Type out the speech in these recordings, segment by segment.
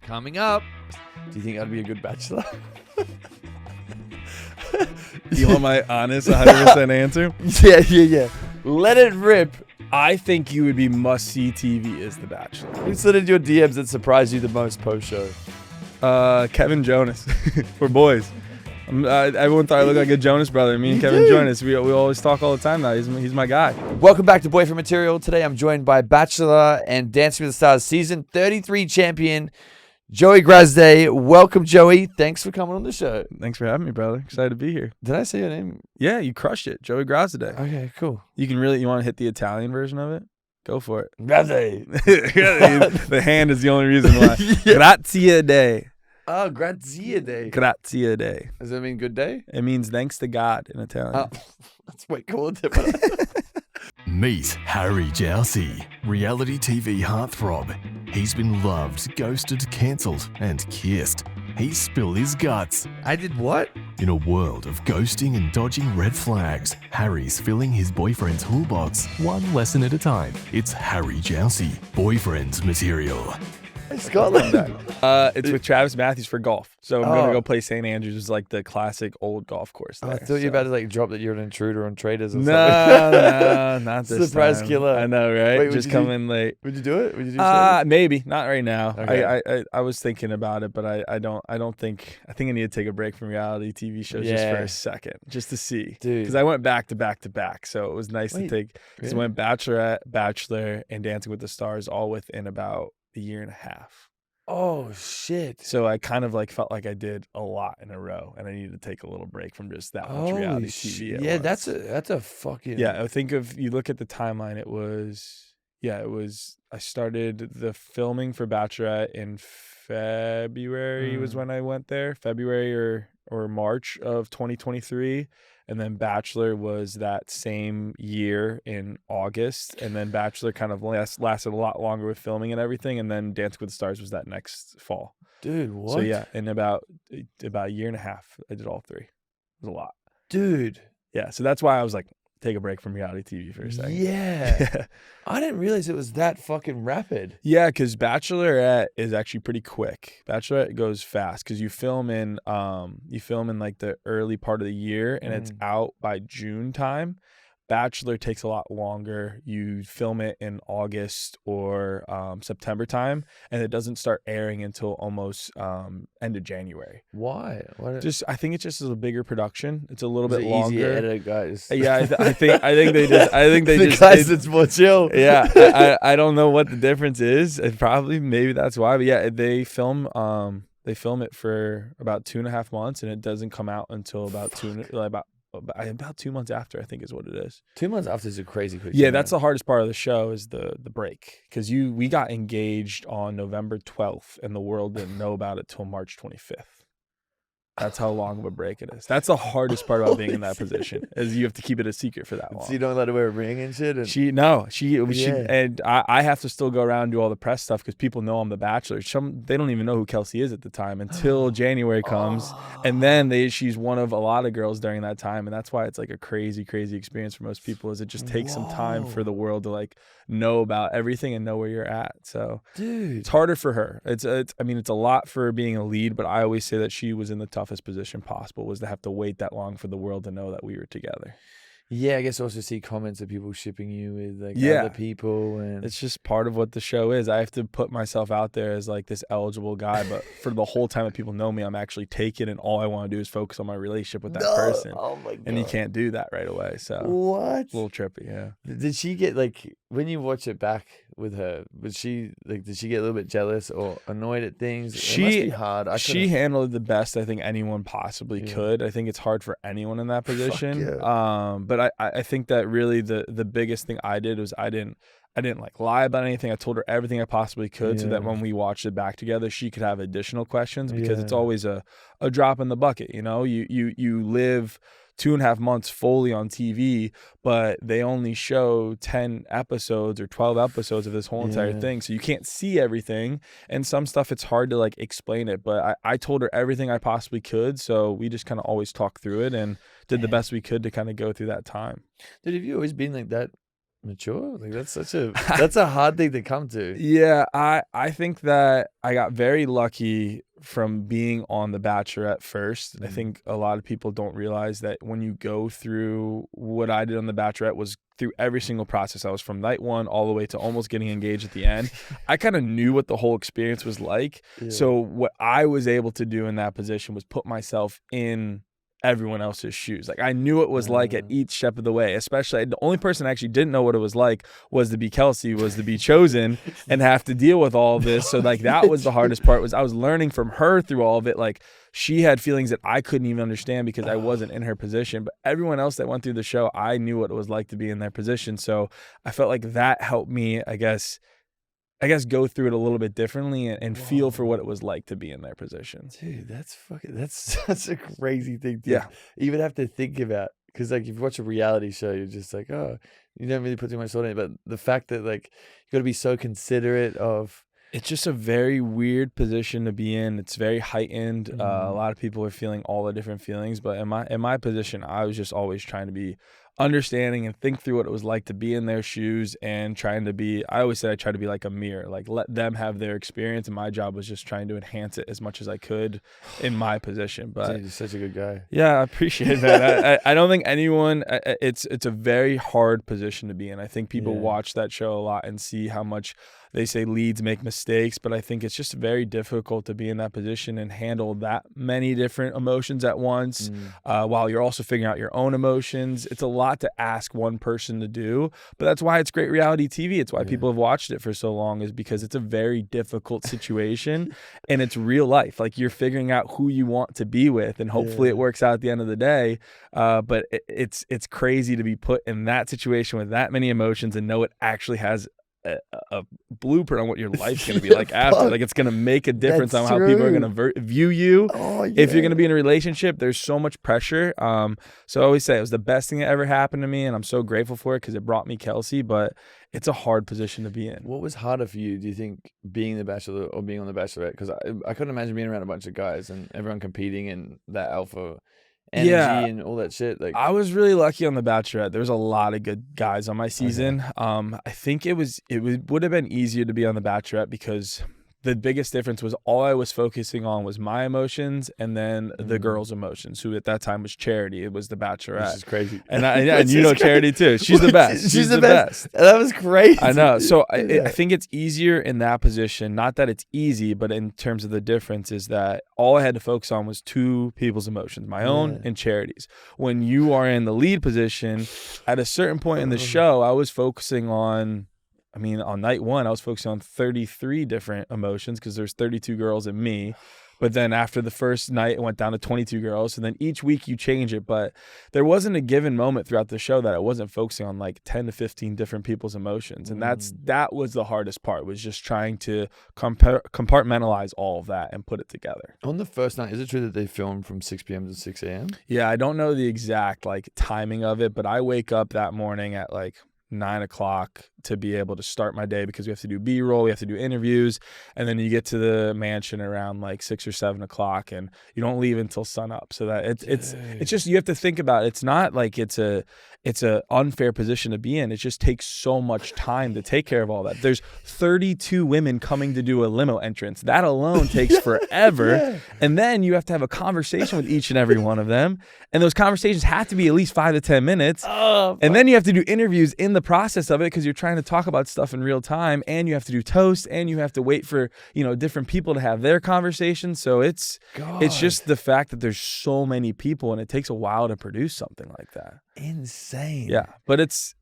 Coming up, do you think I'd be a good bachelor? You want my honest 100% answer? Yeah. Let it rip. I think you would be must-see TV as The Bachelor. Who slid into your DMs that surprised you the most post-show? Kevin Jonas. We're boys. Everyone thought I looked like a Jonas brother. Me and You Kevin do. Jonas, we always talk all the time now. He's my guy. Welcome back to Boyfriend Material. Today I'm joined by Bachelor and Dancing with the Stars Season 33 champion, Joey Graziadei. Welcome, Joey. Thanks for coming on the show. Thanks for having me, brother. Excited to be here. Did I say your name? Yeah, you crushed it. Joey Graziadei. Okay, cool. You want to hit the Italian version of it? Go for it. Graziadei. The hand is the only reason why. Yeah. Graziadei. Oh, Graziadei. Graziadei. Does that mean good day? It means thanks to God in Italian. Oh, that's way cooler. Meet Harry Jowsey, reality TV heartthrob. He's been loved, ghosted, cancelled, and kissed. He's spilled his guts. I did what? In a world of ghosting and dodging red flags, Harry's filling his boyfriend's toolbox one lesson at a time. It's Harry Jowsey, Boyfriend's Material. Scotland. It's with Travis Matthews for golf. So I'm Oh. going to go play St. Andrews, like the classic old golf course there. I thought you were about to drop that you're an intruder on Traders or No, not this Surprise time. killer. I know, right? Wait, would Just you come do- in late. Would you do it? Would you do Traders? Maybe not right now. Okay. I was thinking about it, but I don't think. I think I need to take a break from reality TV shows just for Yeah. a second, just to see. Dude. Because I went back to back to back, so it was nice Wait, to take. Because really? I went Bachelorette, Bachelor, and Dancing with the Stars all within about a year and a half. Oh, shit. So I kind of felt like I did a lot in a row, and I needed to take a little break from just that much reality TV. At Yeah, once. that's a fucking... Yeah, I think you look at the timeline, it was I started the filming for Bachelorette in February was when I went there, February or March of 2023, and then Bachelor was that same year in August, and then Bachelor kind of lasted a lot longer with filming and everything, and then Dancing with the Stars was that next fall. Dude, what? So yeah, in about a year and a half, I did all three. It was a lot. Dude. Yeah, so that's why I was like, take a break from reality TV for a second. Yeah. I didn't realize it was that fucking rapid. Yeah, because Bachelorette is actually pretty quick. Bachelorette goes fast because you film in like the early part of the year and it's out by June time. Bachelor takes a lot longer. You film it in August or September time, and it doesn't start airing until almost end of January. Why? I think it just is a bigger production. It's a little Is bit it longer. easier edit, guys? Yeah, I think they the guys, it's more chill. Yeah, I don't know what the difference is. Maybe that's why. But yeah, they film it for about 2.5 months, and it doesn't come out until about 2 months after, I think is what it is. 2 months after is a crazy quick. Yeah, that's the hardest part of the show is the break, because we got engaged on November 12th, and the world didn't know about it till March 25th. That's how long of a break it is. That's the hardest part about being in that position, is you have to keep it a secret for that long. So you don't let her wear a ring and shit? And... And I have to still go around and do all the press stuff because people know I'm the Bachelor. They don't even know who Kelsey is at the time until January comes, and then she's one of a lot of girls during that time, and that's why it's like a crazy, crazy experience for most people. Is it just takes some time for the world to like know about everything and know where you're at. So Dude, it's harder for her. It's a lot for being a lead, but I always say that she was in the toughest position possible, was to have to wait that long for the world to know that we were together. yeah, I guess I also see comments of people shipping you with like Yeah. other people, and It's just part of what the show is. I have to put myself out there as like this eligible guy, but for the whole time that people know me, I'm actually taken, and all I want to do is focus on my relationship with that person. Oh my god! And you can't do that right away. So What? a little trippy, yeah. Did she get like when you watch it back with her? Did she get a little bit jealous or annoyed at things? It must be hard. She handled it the best I think anyone possibly Yeah. could. I think it's hard for anyone in that position. yeah. But I think that really the biggest thing I did was I didn't like lie about anything. I told her everything I possibly could so that Yeah. when we watched it back together, she could have additional questions, because it's Yeah. always a drop in the bucket. You know, you live 2.5 months fully on TV, but they only show 10 episodes or 12 episodes of this whole entire Yeah. thing. So you can't see everything. And some stuff, it's hard to like explain it, but I told her everything I possibly could. So we just kind of always talked through it and did the best we could to kind of go through that time. Dude, have you always been like that? mature. Like that's a hard thing to come to. Yeah, I think that I got very lucky from being on The Bachelor at first. I think a lot of people don't realize that when you go through what I did on The Bachelorette was through every single process. I was from night one all the way to almost getting engaged at the end. I kind of knew what the whole experience was like. Yeah. So what I was able to do in that position was put myself in everyone else's shoes. Like I knew what it was like at each step of the way. Especially the only person I actually didn't know what it was like was to be Kelsey, was to be chosen and have to deal with all of this. So like that was the hardest part. Was I was learning from her through all of it. Like she had feelings that I couldn't even understand because I wasn't in her position. But everyone else that went through the show, I knew what it was like to be in their position. So I felt like that helped me, I guess go through it a little bit differently and feel for what it was like to be in their position. Dude, that's such a crazy thing to even have to think about. Because like if you watch a reality show, you're just like, oh, you don't really put too much thought in it. But the fact that like you got to be so considerate of. It's just a very weird position to be in. It's very heightened. A lot of people are feeling all the different feelings. But in my position, I was just always trying to be understanding and think through what it was like to be in their shoes and trying to be, I always said I try to be like a mirror, like let them have their experience, and my job was just trying to enhance it as much as I could in my position. But you're such a good guy. Yeah, I appreciate that. I don't think anyone, it's a very hard position to be in. I think people watch that show a lot and see how much they say leads make mistakes, but I think it's just very difficult to be in that position and handle that many different emotions at once while you're also figuring out your own emotions. It's a lot to ask one person to do, but that's why it's great reality TV. It's why people have watched it for so long, is because it's a very difficult situation and it's real life. Like you're figuring out who you want to be with, and hopefully it works out at the end of the day. But it's crazy to be put in that situation with that many emotions and know it actually has a blueprint on what your life's going to be like after. Like it's going to make a difference on how people are going to view you. If you're going to be in a relationship, there's so much pressure. So I always say it was the best thing that ever happened to me, and I'm so grateful for it because it brought me Kelsey, but it's a hard position to be in. What was harder for you, do you think, being the Bachelor or being on the Bachelorette? Because I couldn't imagine being around a bunch of guys and everyone competing in that alpha energy and all that shit. Like I was really lucky on The Bachelorette. There was a lot of good guys on my season. I think it would have been easier to be on The Bachelorette because the biggest difference was all I was focusing on was my emotions and then the girls' emotions, who at that time was Charity. It was The Bachelorette. Which is crazy. And and you know Charity too. She's the best. She's the best. That was crazy. I know. So I think it's easier in that position. Not that it's easy, but in terms of the difference is that all I had to focus on was two people's emotions, my own and Charity's. When you are in the lead position, at a certain point in the show, I was focusing on night one, I was focusing on 33 different emotions because there's 32 girls and me. But then after the first night, it went down to 22 girls. And then each week you change it. But there wasn't a given moment throughout the show that I wasn't focusing on like 10 to 15 different people's emotions. And that was the hardest part, was just trying to compartmentalize all of that and put it together. On the first night, is it true that they filmed from 6 p.m. to 6 a.m.? Yeah, I don't know the exact like timing of it, but I wake up that morning at like 9 o'clock to be able to start my day because we have to do B-roll, we have to do interviews, and then you get to the mansion around like 6 or 7 o'clock, and you don't leave until sun up. So that it's just, you have to think about it. It's not like it's a unfair position to be in. It just takes so much time to take care of all that. There's 32 women coming to do a limo entrance. That alone takes forever. And then you have to have a conversation with each and every one of them. And those conversations have to be at least 5 to 10 minutes. And then you have to do interviews in the process of it because you're trying to talk about stuff in real time, and you have to do toast, and you have to wait for, different people to have their conversations. So it's just the fact that there's so many people and it takes a while to produce something like that. Insane. Yeah, but it's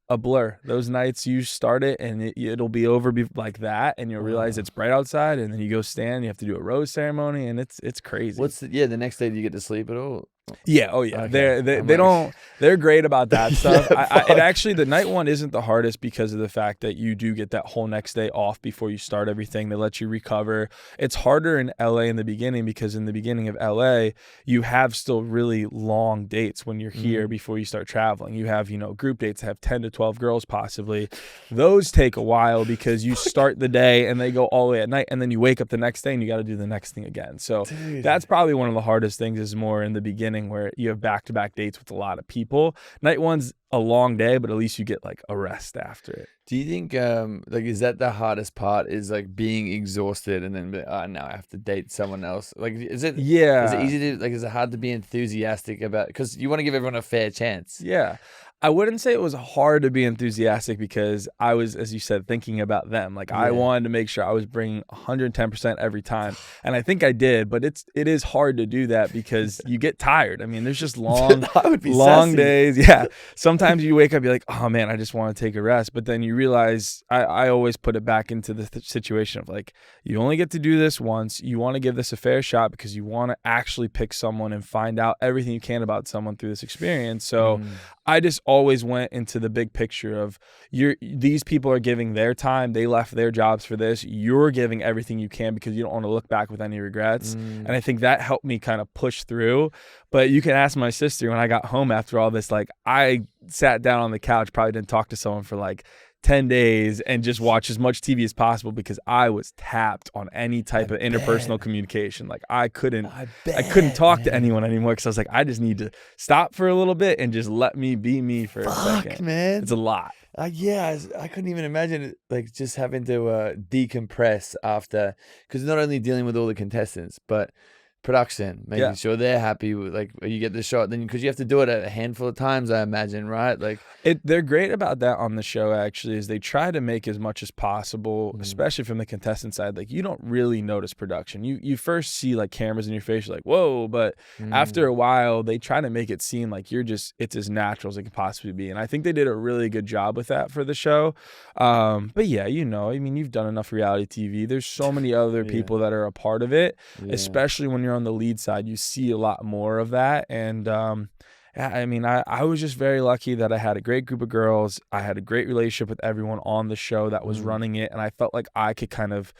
a blur. Those nights you start it and it'll be over like that, and you'll realize it's bright outside, and then you go stand, you have to do a rose ceremony, and it's crazy. The next day, do you get to sleep at all? Yeah. Oh yeah. Okay. They're great about that stuff. The night one isn't the hardest because of the fact that you do get that whole next day off before you start everything. They let you recover. It's harder in LA in the beginning because in the beginning of LA, you have still really long dates when you're here before you start traveling. You have, group dates that have 10 to 12 girls possibly. Those take a while because you start the day and they go all the way at night, and then you wake up the next day and you got to do the next thing again. So that's probably one of the hardest things, is more in the beginning planning where you have back-to-back dates with a lot of people. Night one's a long day, but at least you get like a rest after it. Do you think like is that the hardest part, is like being exhausted and then now I have to date someone else? Like is it easy to like, is it hard to be enthusiastic about, because you want to give everyone a fair chance? Yeah. I wouldn't say it was hard to be enthusiastic because I was, as you said, thinking about them. Like I wanted to make sure I was bringing 110% every time. And I think I did, but it is hard to do that because you get tired. I mean, there's just long days. Yeah. Sometimes you wake up, you're like, oh man, I just want to take a rest. But then you realize, I always put it back into the situation of like, you only get to do this once. You want to give this a fair shot because you want to actually pick someone and find out everything you can about someone through this experience. So I just always went into the big picture of these people are giving their time. They left their jobs for this. You're giving everything you can because you don't want to look back with any regrets. And I think that helped me kind of push through. But you can ask my sister, when I got home after all this, like I sat down on the couch, probably didn't talk to someone for like 10 days and just watch as much TV as possible because I was tapped on any type of interpersonal communication. Like I couldn't talk to anyone anymore because I was like, I just need to stop for a little bit and just let me be me for a second. Man. It's a lot. Yeah, I couldn't even imagine it, like just having to decompress after, because not only dealing with all the contestants, but production, making sure they're happy with, like, you get the shot, then because you have to do it a handful of times, I imagine, right? Like they're great about that on the show. Actually, is they try to make as much as possible, especially from the contestant side. Like you don't really notice production. You first see like cameras in your face, you're like whoa, but after a while they try to make it seem like it's as natural as it can possibly be. And I think they did a really good job with that for the show. But yeah, I mean, you've done enough reality TV. There's so many other people that are a part of it, especially when you're on the lead side. You see a lot more of that. And I mean, I was just very lucky that I had a great group of girls. I had a great relationship with everyone on the show that was running it, and I felt like I could kind of,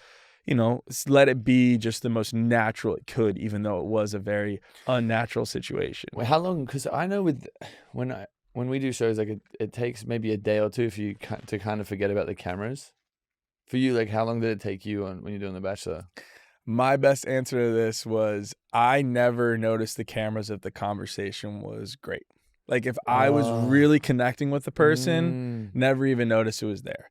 let it be just the most natural it could, even though it was a very unnatural situation. Well, how long? Because I know when we do shows, like it takes maybe a day or two for you to kind of forget about the cameras. For you, like how long did it take you when you're doing The Bachelor? My best answer to this was I never noticed the cameras if the conversation was great. Like if I was really connecting with the person, never even noticed it was there.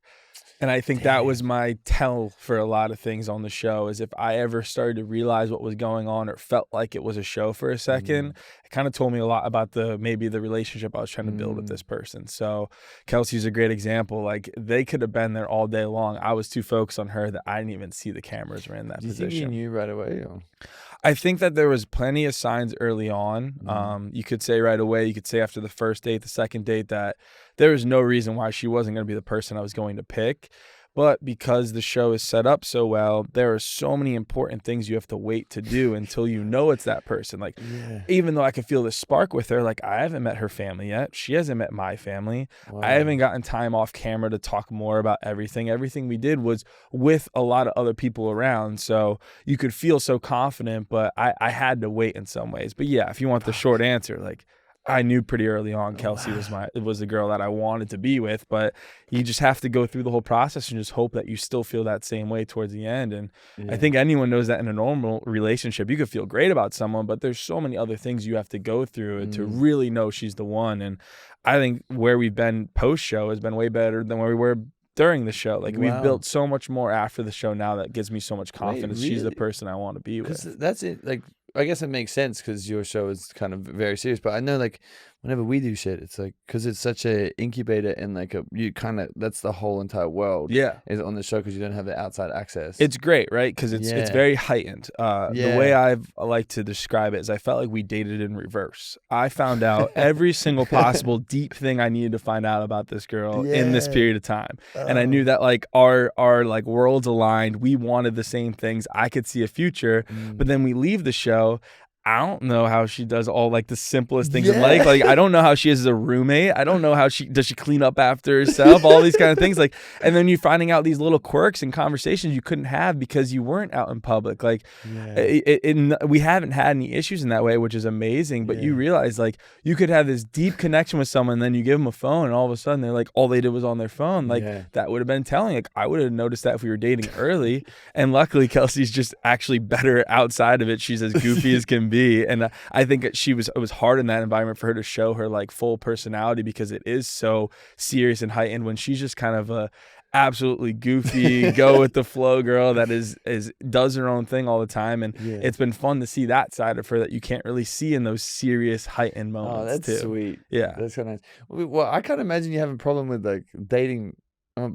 And I think that was my tell for a lot of things on the show, is if I ever started to realize what was going on or felt like it was a show for a second, it kind of told me a lot about maybe the relationship I was trying to build with this person. So Kelsey's a great example. Like they could have been there all day long. I was too focused on her that I didn't even see the cameras were in that position. Do you think you knew right away? Or? I think that there was plenty of signs early on. You could say right away, you could say after the first date, the second date, that there was no reason why she wasn't going to be the person I was going to pick. But because the show is set up so well, there are so many important things you have to wait to do until you know it's that person. Like, even though I could feel the spark with her, like I haven't met her family yet. She hasn't met my family. Wow. I haven't gotten time off camera to talk more about everything. Everything we did was with a lot of other people around. So you could feel so confident, but I had to wait in some ways. But yeah, if you want the short answer, like, I knew pretty early on Kelsey was the girl that I wanted to be with, but you just have to go through the whole process and just hope that you still feel that same way towards the end. And I think anyone knows that in a normal relationship, you could feel great about someone, but there's so many other things you have to go through to really know she's the one. And I think where we've been post-show has been way better than where we were during the show. Like we've built so much more after the show now that gives me so much confidence. She's the person I want to be with. That's it. Like, I guess it makes sense because your show is kind of very serious, but I know like whenever we do shit, it's like, because it's such a incubator and like that's the whole entire world is on the show because you don't have the outside access. It's great, right? Because it's very heightened. The way I like to describe it is I felt like we dated in reverse. I found out every single possible deep thing I needed to find out about this girl in this period of time. And I knew that like our like worlds aligned. We wanted the same things. I could see a future, but then we leave the show. I don't know how she does all like the simplest things in life. Like I don't know how she is as a roommate. I don't know how she clean up after herself, all these kind of things. Like, and then you're finding out these little quirks and conversations you couldn't have because you weren't out in public. Like we haven't had any issues in that way, which is amazing. But you realize like you could have this deep connection with someone, and then you give them a phone and all of a sudden they're like, all they did was on their phone. Like that would have been telling. Like I would have noticed that if we were dating early. And luckily Kelsey's just actually better outside of it. She's as goofy as can be. be. And I think it was hard in that environment for her to show her like full personality, because it is so serious and heightened when she's just kind of a absolutely goofy, go with the flow girl that does her own thing all the time. And it's been fun to see that side of her that you can't really see in those serious heightened moments. Oh, that's too. sweet. Yeah, that's kind of nice. Well, I can't imagine you having a problem with like dating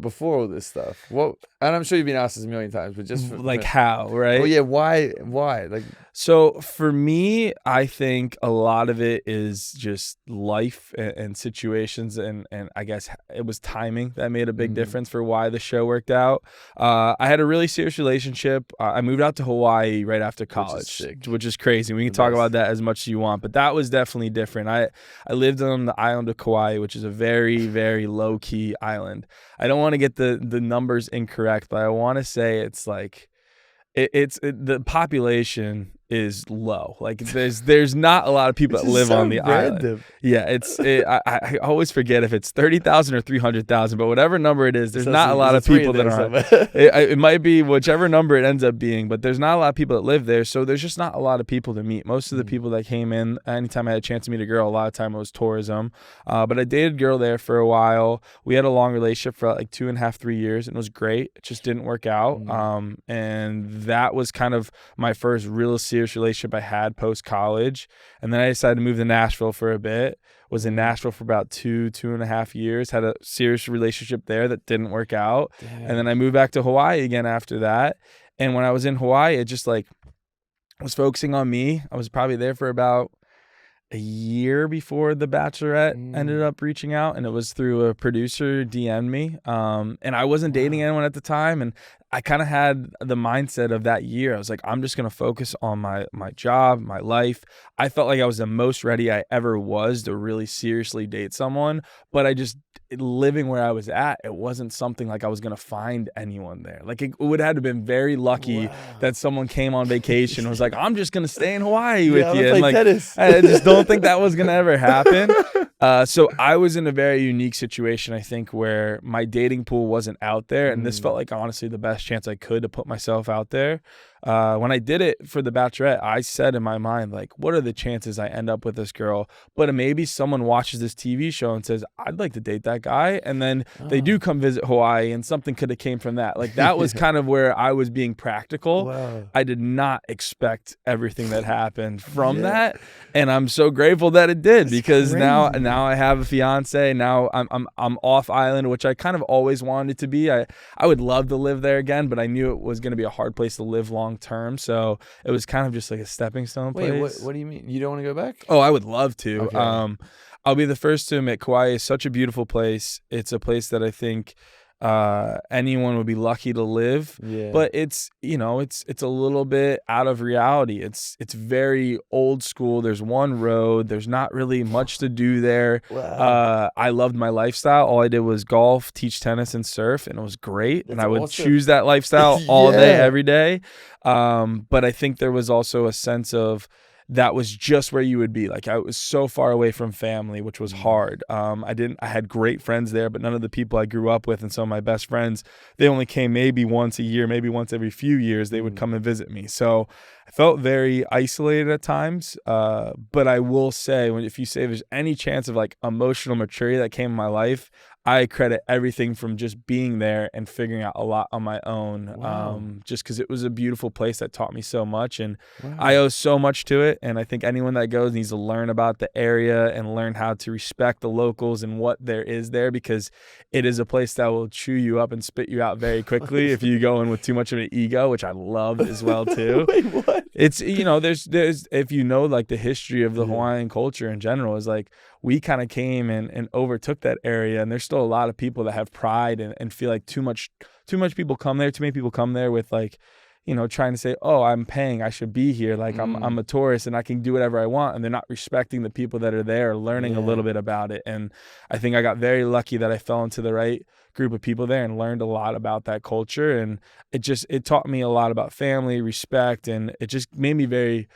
before all this stuff. Well, and I'm sure you've been asked this a million times, but just how, right? Well, yeah, why? Like, so for me, I think a lot of it is just life and situations, and I guess it was timing that made a big difference for why the show worked out. I had a really serious relationship. I moved out to Hawaii right after college, which is crazy. We can talk about that as much as you want, but that was definitely different. I lived on the island of Kauai, which is a very, very low key island. I don't want to get the numbers incorrect, but I want to say it's like the population is low. Like there's not a lot of people that live on the island. Yeah, I always forget if it's 30,000 or 300,000, but whatever number it is, there's not a lot of people that are. It might be whichever number it ends up being, but there's not a lot of people that live there, so there's just not a lot of people to meet. Most of the people that came in, anytime I had a chance to meet a girl, a lot of time it was tourism. But I dated a girl there for a while. We had a long relationship for like 2.5, 3 years, and it was great. It just didn't work out. And that was kind of my first real serious relationship I had post college. And then I decided to move to Nashville for a bit. Was in Nashville for about 2.5 years. Had a serious relationship there that didn't work out. Damn. And then I moved back to Hawaii again after that. And when I was in Hawaii, it just like was focusing on me. I was probably there for about a year before the Bachelorette ended up reaching out, and it was through a producer DM'd me. And I wasn't dating anyone at the time, and I kind of had the mindset of that year. I was like, I'm just going to focus on my job, my life. I felt like I was the most ready I ever was to really seriously date someone, but I just, living where I was at, it wasn't something like I was going to find anyone there. Like it would have been very lucky that someone came on vacation and was like, I'm just going to stay in Hawaii with you. And like, tennis. I just don't think that was going to ever happen. So I was in a very unique situation, I think, where my dating pool wasn't out there. And this felt like honestly the best chance I could to put myself out there. When I did it for the Bachelorette, I said in my mind, like, what are the chances I end up with this girl? But maybe someone watches this TV show and says, I'd like to date that guy. And then they do come visit Hawaii, and something could have came from that. Like that was kind of where I was being practical. Wow. I did not expect everything that happened from that. And I'm so grateful that it did. That's because crazy. now I have a fiance. Now I'm off island, which I kind of always wanted to be. I would love to live there again, but I knew it was going to be a hard place to live long term, so it was kind of just like a stepping stone place. Wait, what do you mean? You don't want to go back? Oh, I would love to. Okay. I'll be the first to admit Kauai is such a beautiful place. It's a place that I think anyone would be lucky to live. Yeah. But it's a little bit out of reality. It's very old school. There's one road. There's not really much to do there. Wow. I loved my lifestyle. All I did was golf, teach tennis, and surf, and it was great. And I would choose that lifestyle all day, every day. But I think there was also a sense of that was just where you would be. Like I was so far away from family, which was hard. I had great friends there, but none of the people I grew up with and some of my best friends, they only came maybe once a year, maybe once every few years they would come and visit me. So I felt very isolated at times. But I will say, if you say there's any chance of like emotional maturity that came in my life, I credit everything from just being there and figuring out a lot on my own. Wow. Just because it was a beautiful place that taught me so much, and I owe so much to it. And I think anyone that goes needs to learn about the area and learn how to respect the locals and what there is there, because it is a place that will chew you up and spit you out very quickly if you go in with too much of an ego, which I loved as well too. Wait, what? It's there's if you know like the history of the Hawaiian culture in general, is like we kind of came and overtook that area, and there's still a lot of people that have pride and feel like too much people come there, too many people come there with like, trying to say, oh, I'm paying, I should be here, like I'm a tourist and I can do whatever I want, and they're not respecting the people that are there, learning a little bit about it. And I think I got very lucky that I fell into the right group of people there and learned a lot about that culture, and it taught me a lot about family, respect, and it just made me very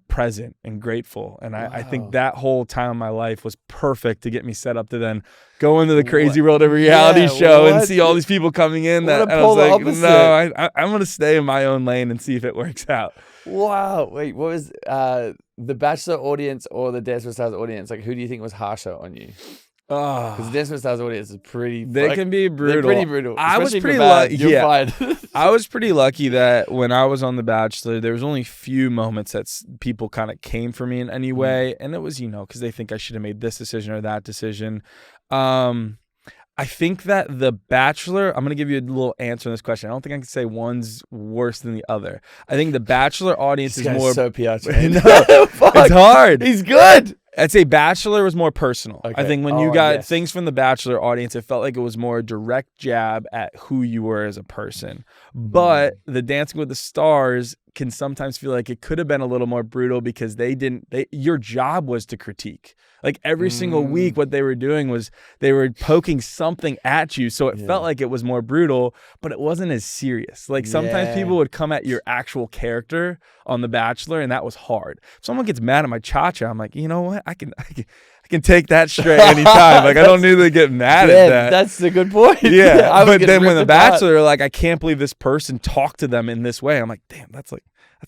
present and grateful. And I think that whole time of my life was perfect to get me set up to then go into the crazy world of reality show and see all these people coming in. And I was like, no, I'm going to stay in my own lane and see if it works out. Wow. Wait, what was the Bachelor audience or the Dance with Stars audience? Like, who do you think was harsher on you? Because the Dance with Stars audience is pretty. They can be brutal. They're pretty brutal. I was pretty lucky. I was pretty lucky that when I was on The Bachelor, there was only few moments that people kind of came for me in any way, and it was because they think I should have made this decision or that decision. I think that The Bachelor, I'm going to give you a little answer on this question. I don't think I can say one's worse than the other. I think The Bachelor audience is more. So PR trained. No, it's hard. He's good. I'd say Bachelor was more personal. Okay. I think when you got things from the Bachelor audience, it felt like it was more a direct jab at who you were as a person. But the Dancing with the Stars can sometimes feel like it could have been a little more brutal because your job was to critique. Like every single week, what they were doing was they were poking something at you. So it felt like it was more brutal, but it wasn't as serious. Like sometimes people would come at your actual character on The Bachelor, and that was hard. If someone gets mad at my cha-cha, I'm like, you know what? I can take that straight anytime. Like I don't need to get mad at that. That's a good point. Yeah. But then when The Bachelor, like I can't believe this person talked to them in this way. I'm like, damn, that's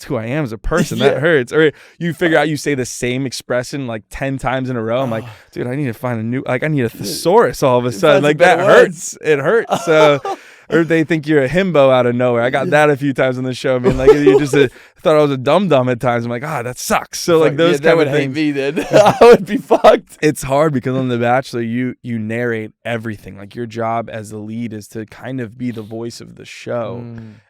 who I am as a person. That hurts. Or you figure out you say the same expression like 10 times in a row. I'm like, dude, I need to find a new, like I need a thesaurus all of a sudden. Like that hurts. It hurts. So, or they think you're a himbo out of nowhere. I got that a few times on the show. I mean, like you just thought I was a dum-dum at times. I'm like, that sucks. So like those kind of things. Hate me then. I would be fucked. It's hard because on The Bachelor, you narrate everything. Like your job as the lead is to kind of be the voice of the show.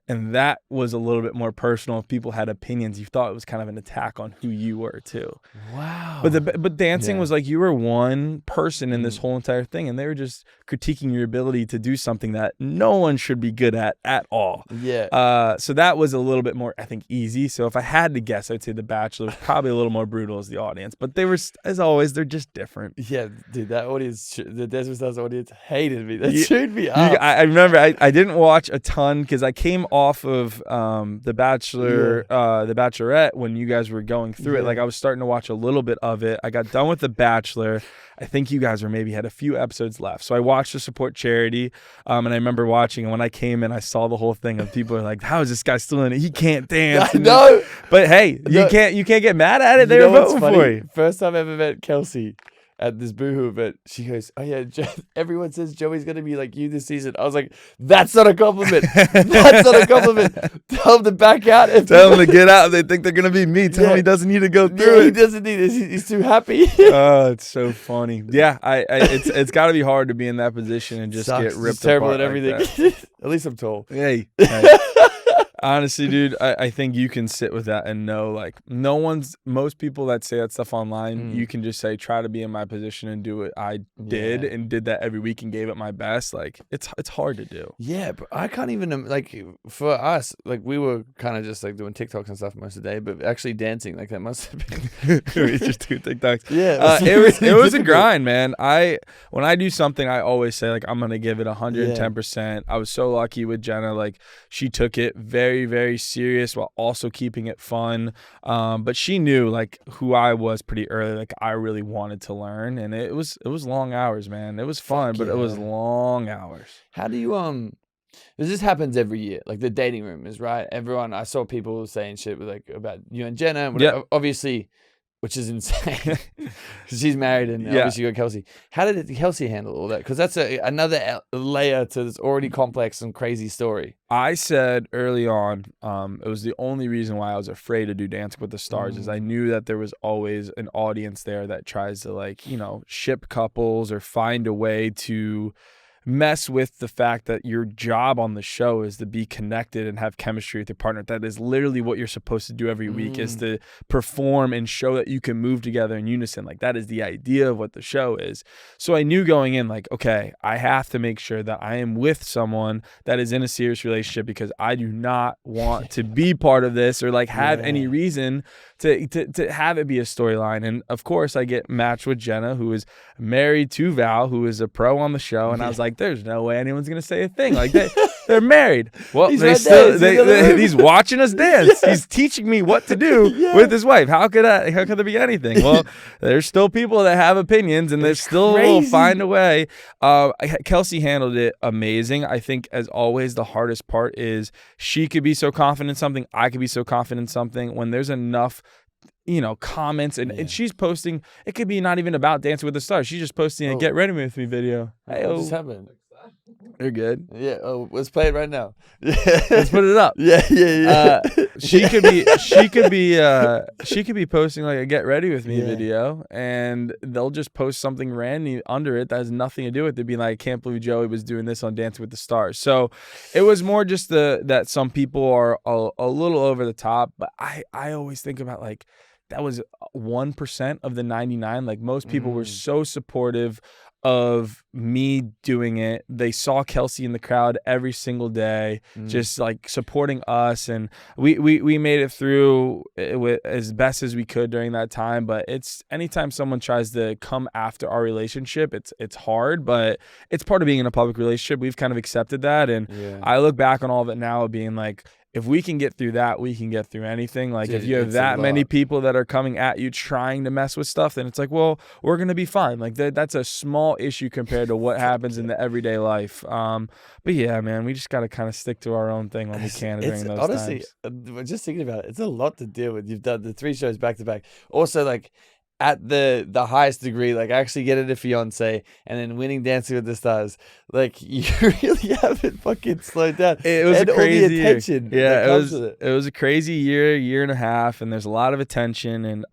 And that was a little bit more personal. If people had opinions, you thought it was kind of an attack on who you were too. Wow. But dancing was like you were one person in this whole entire thing, and they were just critiquing your ability to do something that no one should be good at all. Yeah. So that was a little bit more, I think, easy. So if I had to guess, I'd say The Bachelor was probably a little more brutal as the audience. But they were, as always, they're just different. Yeah, dude, that audience, the Desert Stars audience hated me. They chewed me up. I remember I didn't watch a ton because I came off of The Bachelor, The Bachelorette when you guys were going through it. Like I was starting to watch a little bit of it. I got done with The Bachelor. I think you guys had a few episodes left. So I watched to support charity. And I remember watching, and when I came in, I saw the whole thing of people are like, how is this guy still in it? He can't dance. No. But hey, you can't get mad at it. They were voting for you. First time I ever met Kelsey at this Boohoo event, she goes, oh yeah, everyone says Joey's going to be like you this season. I was like, that's not a compliment. That's not a compliment. Tell him to back out. Tell him to get out. They think they're going to be me. Tell him he doesn't need to go through it. He doesn't need it. He's too happy. Oh, it's so funny. Yeah, it's got to be hard to be in that position and just get ripped it's terrible apart at everything. Like At least I'm tall. Hey. Honestly, dude, I think you can sit with that and know, like, most people that say that stuff online, you can just say, try to be in my position and do what I did and did that every week and gave it my best. Like, it's hard to do. Yeah, but I can't even, like, for us, like, we were kind of just, like, doing TikToks and stuff most of the day, but actually dancing, like, that must have been. We just do TikToks. Yeah. It was a grind, man. When I do something, I always say, like, I'm going to give it 110%. I was so lucky with Jenna. Like, she took it very, very serious while also keeping it fun. But she knew like who I was pretty early. Like I really wanted to learn, and it was long hours, man. It was fun, but it was long hours. How do you this happens every year, like the dating room is right. Everyone, I saw people saying shit with like about you and Jenna, and obviously, which is insane because she's married and obviously you got Kelsey. How did Kelsey handle all that? Because that's another layer to this already complex and crazy story. I said early on, it was the only reason why I was afraid to do Dancing with the Stars is I knew that there was always an audience there that tries to like, ship couples or find a way to mess with the fact that your job on the show is to be connected and have chemistry with your partner. That is literally what you're supposed to do every week is to perform and show that you can move together in unison. Like that is the idea of what the show is. So I knew going in like, okay, I have to make sure that I am with someone that is in a serious relationship because I do not want to be part of this or like have any reason to have it be a storyline. And of course, I get matched with Jenna, who is married to Val, who is a pro on the show. And I was like, there's no way anyone's gonna say a thing. Like they're married. Well, he's watching us dance. Yeah. He's teaching me what to do with his wife. How could there be anything? Well, there's still people that have opinions, and they still will find a way. Kelsey handled it amazing. I think, as always, the hardest part is she could be so confident in something, I could be so confident in something. When there's enough comments and she's posting, it could be not even about Dancing with the Stars. She's just posting a Get Ready With Me video. Hey, what just happened? You're good. Yeah. Oh, let's play it right now. Let's put it up. Yeah. She could be posting like a Get Ready With Me video, and they'll just post something random under it that has nothing to do with it, being like, I can't believe Joey was doing this on Dancing with the Stars. So it was more just that some people are a little over the top, but I always think about like, that was 1% of the 99. Like, most people were so supportive of me doing it. They saw Kelsey in the crowd every single day, just like supporting us, and we made it through with as best as we could during that time. But it's anytime someone tries to come after our relationship, it's hard, but it's part of being in a public relationship. We've kind of accepted that, and I look back on all of it now being like, if we can get through that, we can get through anything. Like, if you have that many people that are coming at you trying to mess with stuff, then it's like, well, we're going to be fine. Like, that's a small issue compared to what happens in the everyday life. But yeah, man, we just got to kind of stick to our own thing when we can during those honestly, times. Just thinking about it, it's a lot to deal with. You've done the 3 shows back to back. Also, like, at the highest degree, like actually getting a fiance and then winning Dancing with the Stars, like you really haven't fucking slowed down. It was a crazy all the attention. Yeah, it was a crazy year and a half, and there's a lot of attention, and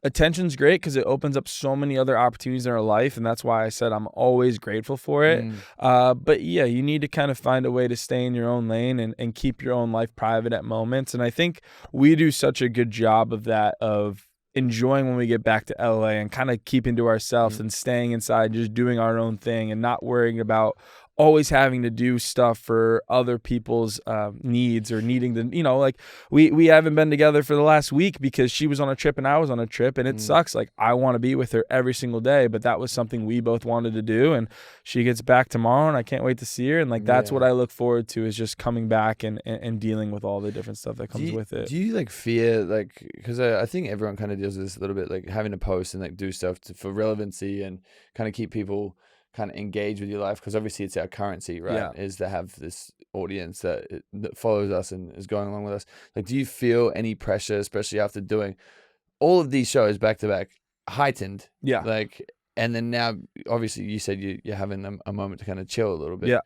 attention's great because it opens up so many other opportunities in our life, and that's why I said I'm always grateful for it. But yeah, you need to kind of find a way to stay in your own lane and keep your own life private at moments, and I think we do such a good job of that, of enjoying when we get back to LA and kind of keeping to ourselves and staying inside, just doing our own thing and not worrying about always having to do stuff for other people's needs or needing to, like we haven't been together for the last week because she was on a trip and I was on a trip, and it sucks. Like, I want to be with her every single day, but that was something we both wanted to do, and she gets back tomorrow and I can't wait to see her. And like, that's what I look forward to, is just coming back and dealing with all the different stuff that comes with it. Do you like fear, like, because I think everyone kind of deals with this a little bit, like having to post and like do stuff for relevancy and kind of keep people kind of engage with your life, because obviously it's our currency, right? Is to have this audience that follows us and is going along with us. Like, do you feel any pressure, especially after doing all of these shows back to back, heightened? Like, and then now obviously you said you're having a moment to kind of chill a little bit.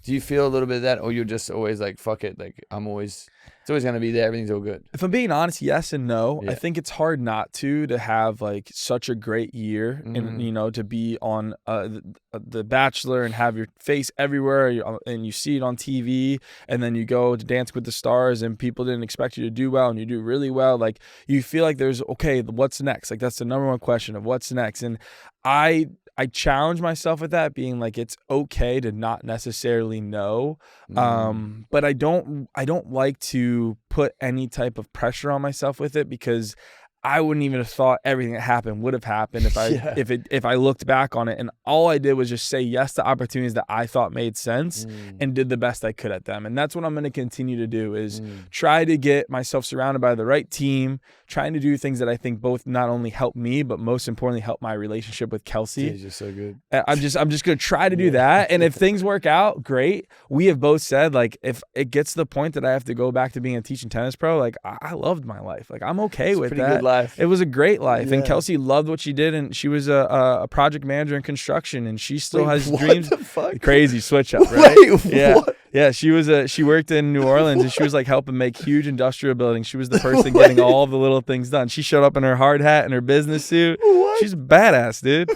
Do you feel a little bit of that, or you're just always like, fuck it, like it's always gonna be there, everything's all good? If I'm being honest, yes and no. I think it's hard not to have like such a great year, and to be on the Bachelor and have your face everywhere, and you see it on TV, and then you go to Dance with the Stars and people didn't expect you to do well and you do really well. Like, you feel like there's, okay, what's next? Like, that's the number one question of what's next. And I challenge myself with that, being like, it's okay to not necessarily know. But I don't like to put any type of pressure on myself with it, because I wouldn't even have thought everything that happened would have happened if I looked back on it. And all I did was just say yes to opportunities that I thought made sense and did the best I could at them. And that's what I'm going to continue to do, is try to get myself surrounded by the right team, trying to do things that I think both not only help me, but most importantly help my relationship with Kelsey. Dude, you're so good. I'm just going to try to do that. And if things work out, great. We have both said, like, if it gets to the point that I have to go back to being a teaching tennis pro, like, I loved my life. Like, I'm okay with that. Good life. It was a great life, and Kelsey loved what she did, and she was a project manager in construction, and she still has dreams. What the fuck? Crazy switch up, right? Yeah. She worked in New Orleans, and she was like helping make huge industrial buildings. She was the person getting all the little things done. She showed up in her hard hat and her business suit. She's a badass, dude.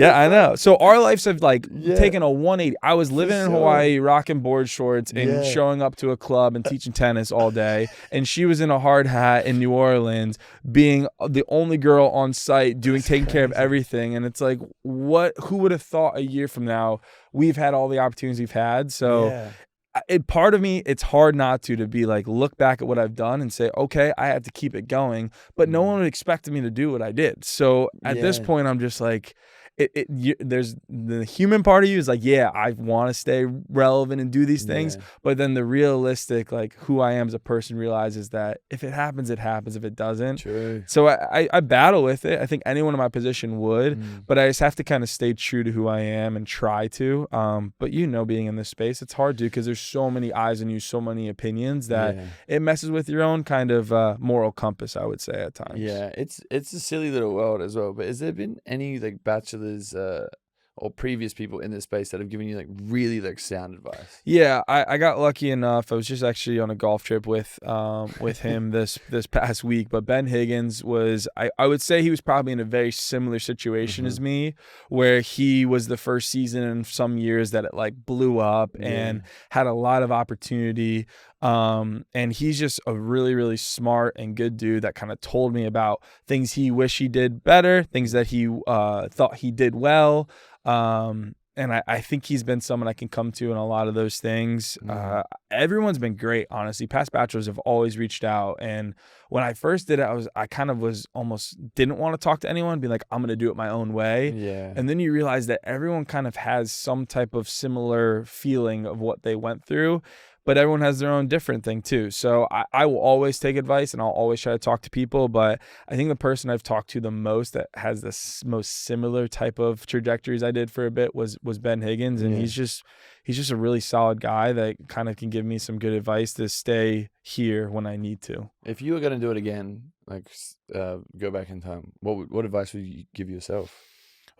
I know. So our lives have like taken a 180. I was living in Hawaii, rocking board shorts and showing up to a club and teaching tennis all day, and she was in a hard hat in New Orleans, being the only girl on site, taking care of everything. And it's like, who would have thought a year from now we've had all the opportunities we've had? So part of me, it's hard not to be like, look back at what I've done and say, okay, I had to keep it going, but no one would expect me to do what I did. So at this point, I'm just like, there's the human part of you is like, yeah, I want to stay relevant and do these things. But then the realistic, like who I am as a person realizes that if it happens, it happens. If it doesn't. True. So I battle with it. I think anyone in my position would, but I just have to kind of stay true to who I am and try to. But being in this space, it's hard to, because there's so many eyes on you, so many opinions that it messes with your own kind of moral compass, I would say at times. Yeah, it's a silly little world as well. But has there been any like bachelors or previous people in this space that have given you like really like sound advice? Yeah, I got lucky enough. I was just actually on a golf trip with him this past week. But Ben Higgins was, I would say he was probably in a very similar situation as me, where he was the first season in some years that it like blew up and had a lot of opportunity. And he's just a really, really smart and good dude that kind of told me about things he wished he did better, things that he thought he did well. And I think he's been someone I can come to in a lot of those things. Everyone's been great, honestly. Past Bachelors have always reached out. And when I first did it, I kind of was almost didn't want to talk to anyone, be like, I'm going to do it my own way. Yeah. And then you realize that everyone kind of has some type of similar feeling of what they went through, but everyone has their own different thing too. So I will always take advice and I'll always try to talk to people. But I think the person I've talked to the most that has the most similar type of trajectories I did for a bit was Ben Higgins. And he's just a really solid guy that kind of can give me some good advice to stay here when I need to. If you were going to do it again, like go back in time, what advice would you give yourself?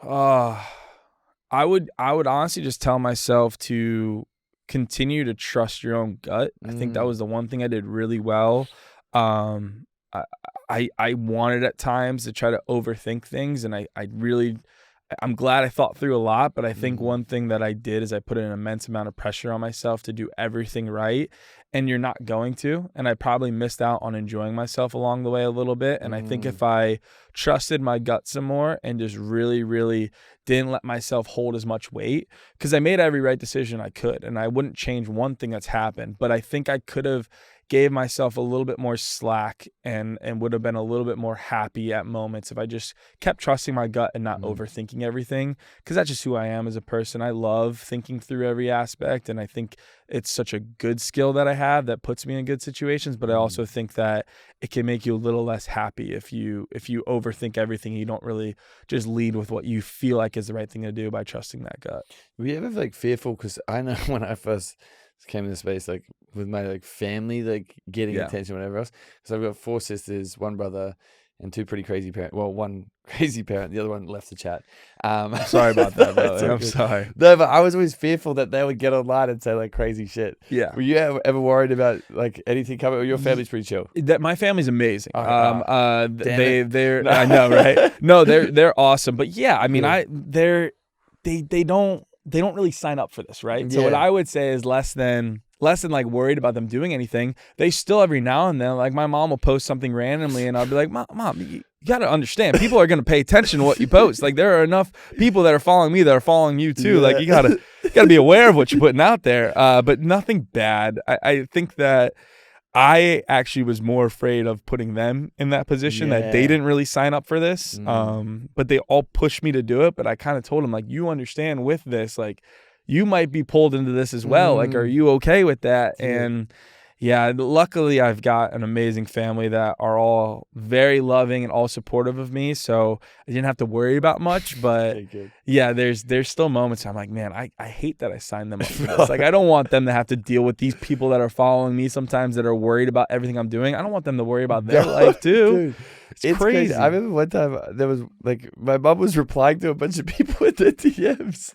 I would honestly just tell myself to continue to trust your own gut. I think that was the one thing I did really well. I wanted at times to try to overthink things, and I'm glad I thought through a lot, but I think one thing that I did is I put an immense amount of pressure on myself to do everything right, and you're not going to. And I probably missed out on enjoying myself along the way a little bit. And I think if I trusted my gut some more and just really, really didn't let myself hold as much weight, because I made every right decision I could, and I wouldn't change one thing that's happened, but I think I could have gave myself a little bit more slack and would have been a little bit more happy at moments if I just kept trusting my gut and not overthinking everything, because that's just who I am as a person. I love thinking through every aspect, and I think it's such a good skill that I have that puts me in good situations, but I also think that it can make you a little less happy if you overthink everything. You don't really just lead with what you feel like is the right thing to do by trusting that gut. Were you ever like fearful? Because I know when I first came into space, like with my like family, like getting attention, whatever else. Because I've got 4 sisters, 1 brother, and 2 pretty crazy parents. Well, 1 crazy parent, the other one left the chat. Sorry about that, brother. I'm sorry. No, but I was always fearful that they would get online and say like crazy shit. Yeah. Were you ever worried about like anything coming? Or your family's pretty chill? My family's amazing. They're I know, right? No, they're awesome. But yeah, I mean, they don't really sign up for this, right? So what I would say is less than like worried about them doing anything. They still every now and then, like my mom will post something randomly and I'll be like, Mom, you got to understand, people are going to pay attention to what you post. Like there are enough people that are following me that are following you too. Like you gotta be aware of what you're putting out there. But nothing bad. I think that I actually was more afraid of putting them in that position that they didn't really sign up for this. But they all pushed me to do it. But I kind of told them, like, you understand with this, like, you might be pulled into this as well. Like, are you okay with that? And yeah, luckily I've got an amazing family that are all very loving and all supportive of me. So I didn't have to worry about much, but yeah, there's still moments I'm like, man, I hate that I signed them up for this. Like, I don't want them to have to deal with these people that are following me sometimes that are worried about everything I'm doing. I don't want them to worry about their life too. Dude, it's crazy. I remember one time there was like, my mom was replying to a bunch of people with their DMs.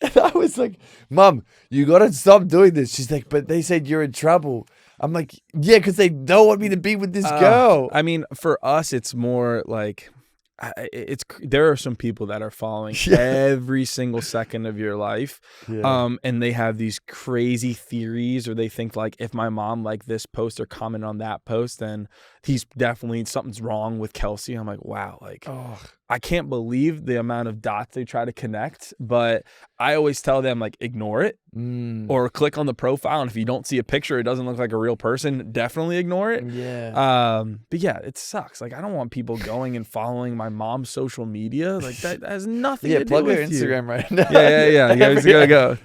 And I was like, Mom, you got to stop doing this. She's like, but they said you're in trouble. I'm like, yeah, because they don't want me to be with this girl. I mean, for us, it's more like there are some people that are following every single second of your life. And they have these crazy theories, or they think like, if my mom liked this post or comment on that post, then he's definitely, something's wrong with Kelsey. I'm like, wow, like, I can't believe the amount of dots they try to connect, but I always tell them, like, ignore it or click on the profile. And if you don't see a picture, it doesn't look like a real person, definitely ignore it. Yeah. But yeah, it sucks. Like, I don't want people going and following my mom's social media. Like, that has nothing to do plug with her Instagram right now. Yeah. You guys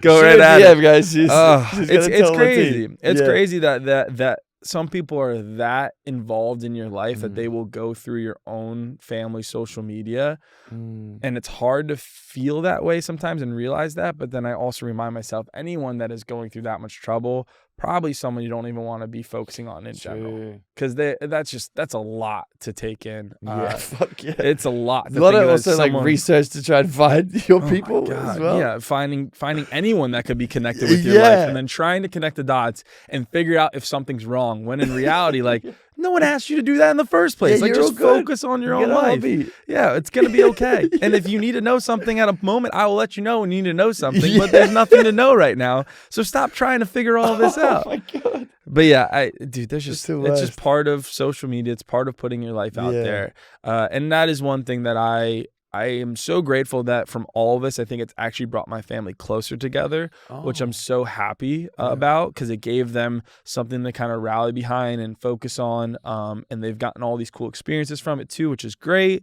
go right at it. Guys. It's crazy. It's crazy that some people are that involved in your life that they will go through your own family social media. And it's hard to feel that way sometimes and realize that. But then I also remind myself, anyone that is going through that much trouble, probably someone you don't even want to be focusing on in general. Because that's a lot to take in. Fuck yeah. It's a lot. A lot of also like research to try and find your people as well. Yeah, finding anyone that could be connected with your life, and then trying to connect the dots and figure out if something's wrong. When in reality, like, no one asked you to do that in the first place. Like, just focus on your own life. Yeah, it's gonna be okay. And if you need to know something at a moment, I will let you know when you need to know something. But there's nothing to know right now, so stop trying to figure all this out. Oh my God. But yeah, there's just it's just part of social media. It's part of putting your life out there, and that is one thing that I am so grateful that from all of this, I think it's actually brought my family closer together, which I'm so happy about, because it gave them something to kind of rally behind and focus on. And they've gotten all these cool experiences from it too, which is great.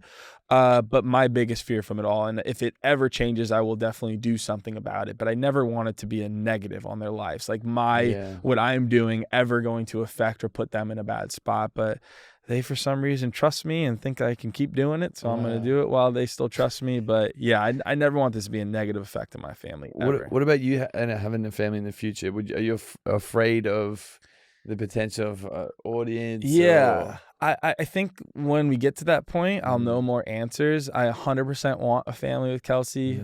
But my biggest fear from it all, and if it ever changes, I will definitely do something about it. But I never want it to be a negative on their lives, like what I'm doing ever going to affect or put them in a bad spot. But they, for some reason, trust me and think I can keep doing it, so I'm going to do it while they still trust me. But yeah, I never want this to be a negative effect on my family. What about you and having a family in the future? Are you afraid of the potential of audience? Yeah. I think when we get to that point, I'll know more answers. I 100% want a family with Kelsey.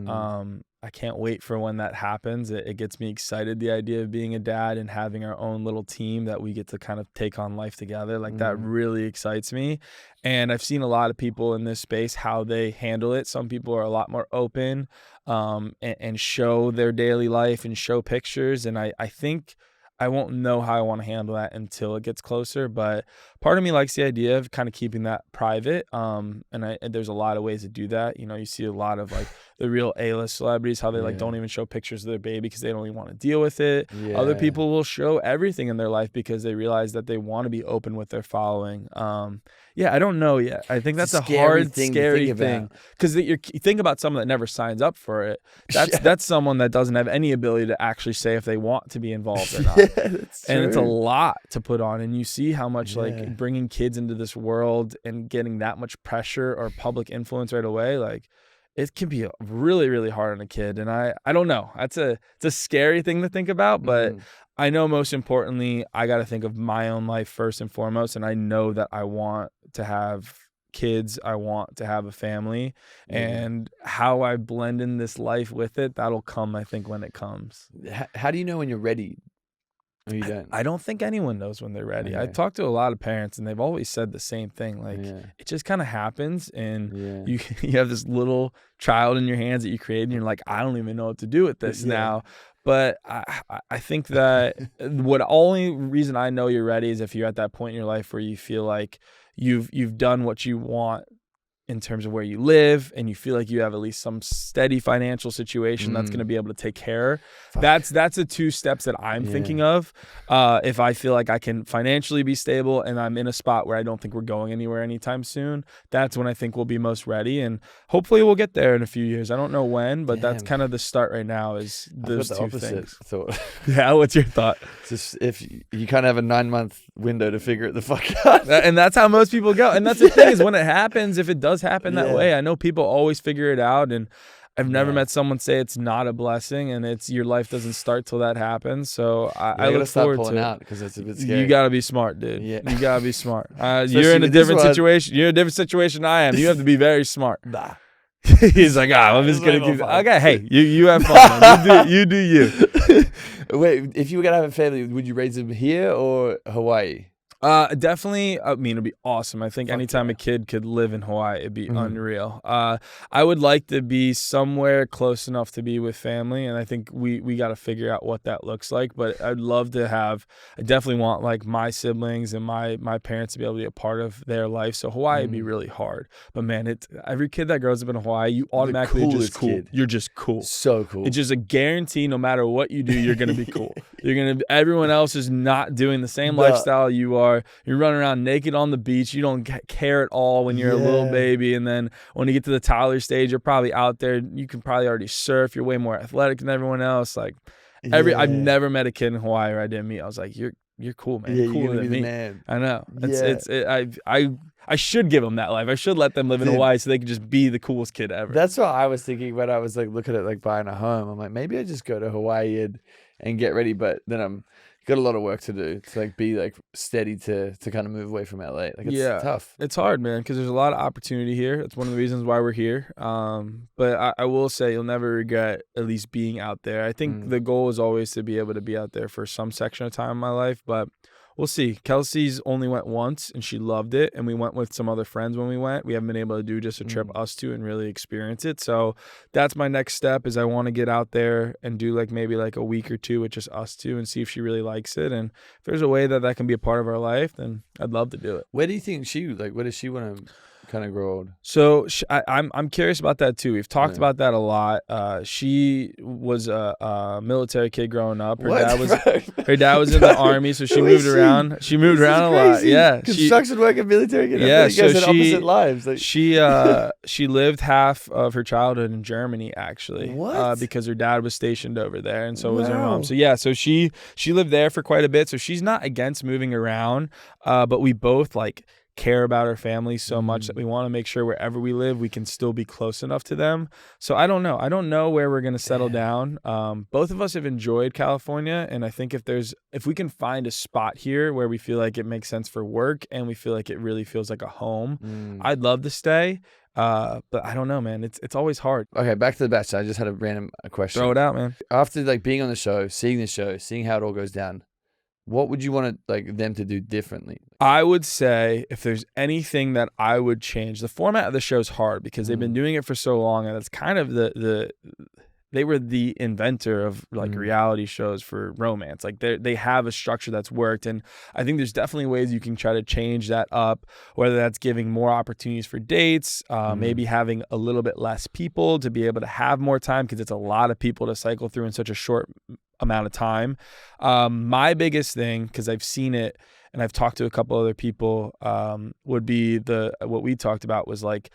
I can't wait for when that happens. It gets me excited, the idea of being a dad and having our own little team that we get to kind of take on life together. Like, that really excites me. And I've seen a lot of people in this space, how they handle it. Some people are a lot more open and show their daily life and show pictures. And I think I won't know how I want to handle that until it gets closer, but part of me likes the idea of kind of keeping that private. And there's a lot of ways to do that. You know, you see a lot of like the real A-list celebrities, how they like don't even show pictures of their baby because they don't even want to deal with it. Other people will show everything in their life because they realize that they want to be open with their following. I don't know yet. I think that's a hard, scary thing, because you think about someone that never signs up for it. That's someone that doesn't have any ability to actually say if they want to be involved or not. And it's a lot to put on. And you see how much like bringing kids into this world and getting that much pressure or public influence right away, like, it can be really, really hard on a kid. And I don't know. It's a scary thing to think about, but I know most importantly, I got to think of my own life first and foremost. And I know that I want to have kids. I want to have a family, and how I blend in this life with it, that'll come, I think, when it comes. How do you know when you're ready? Or you don't? I don't think anyone knows when they're ready. I've talked to a lot of parents, and they've always said the same thing. Like, it just kind of happens, and you have this little child in your hands that you created, and you're like, I don't even know what to do with this now. But I think that only reason I know you're ready is if you're at that point in your life where you feel like you've done what you want in terms of where you live, and you feel like you have at least some steady financial situation that's going to be able to take care. That's the two steps that I'm thinking of. If I feel like I can financially be stable and I'm in a spot where I don't think we're going anywhere anytime soon, that's when I think we'll be most ready. And hopefully we'll get there in a few years. I don't know when, but that's kind of the start right now, is those two things. Yeah, what's your thought? Just if you kind of have a 9-month window to figure it the fuck out. And that's how most people go. And that's the thing, is when it happens, if it does happen that way, I know people always figure it out, and I've never met someone say it's not a blessing and it's your life doesn't start till that happens. So I look forward to it. Out because it's a bit scary. You gotta be smart, dude. You gotta be smart. You're in a different situation. You're in a different situation than I am. You have to be very smart. Nah. He's like, I'm just gonna keep. Okay, hey, you have fun. Man. You do you. Wait, if you were gonna have a family, would you raise them here or Hawaii? Definitely. I mean, it'd be awesome. I think anytime a kid could live in Hawaii, it'd be unreal. I would like to be somewhere close enough to be with family, and I think we got to figure out what that looks like. But I'd love to have. I definitely want like my siblings and my parents to be able to be a part of their life. So Hawaii would be really hard. But man, every kid that grows up in Hawaii, you automatically just cool. Kid. You're just cool. So cool. It's just a guarantee. No matter what you do, you're gonna be cool. Everyone else is not doing the same lifestyle you are. You're running around naked on the beach. You don't care at all when you're a little baby. And then when you get to the toddler stage, you're probably out there. You can probably already surf. You're way more athletic than everyone else. Like I've never met a kid in Hawaii where I didn't meet. I was like, you're cool, man. Yeah, You're cooler than me. Man. I know. I should give them that life. I should let them live in Hawaii so they can just be the coolest kid ever. That's what I was thinking when I was like looking at like buying a home. I'm like, maybe I just go to Hawaii and get ready. But then I'm got a lot of work to do to like be like steady to kind of move away from LA. Like it's tough. It's hard, man, because there's a lot of opportunity here. That's one of the reasons why we're here. But I will say you'll never regret at least being out there. I think the goal is always to be able to be out there for some section of time in my life, but we'll see. Kelsey's only went once, and she loved it, and we went with some other friends when we went. We haven't been able to do just a trip us two and really experience it. So that's my next step is I want to get out there and do like maybe like a week or two with just us two and see if she really likes it. And if there's a way that can be a part of our life, then I'd love to do it. Where do you think where does she want to kind of grow old? So I'm curious about that too. We've talked about that a lot. She was a military kid growing up. Her dad was in the army, so she moved around. She moved around a lot. Yeah, construction worker, military kid. Yeah, so you guys had opposite lives. Like. She lived half of her childhood in Germany actually. What? Because her dad was stationed over there, and so was her mom. So yeah, so she lived there for quite a bit. So she's not against moving around, but we both like care about our family so much that we want to make sure wherever we live we can still be close enough to them. So I don't know where we're going to settle down. Both of us have enjoyed California, and I think if we can find a spot here where we feel like it makes sense for work and we feel like it really feels like a home, I'd love to stay. But I don't know, man. It's always hard. Okay, back to The Bachelor. I just had a random question. Throw it out, man. After like being on the show, seeing how it all goes down, what would you want them to do differently? I would say if there's anything that I would change, the format of the show is hard because they've been doing it for so long, and it's kind of they were the inventor of like reality shows for romance. Like they have a structure that's worked, and I think there's definitely ways you can try to change that up, whether that's giving more opportunities for dates, maybe having a little bit less people to be able to have more time because it's a lot of people to cycle through in such a short amount of time. My biggest thing, because I've seen it and I've talked to a couple other people, would be what we talked about was like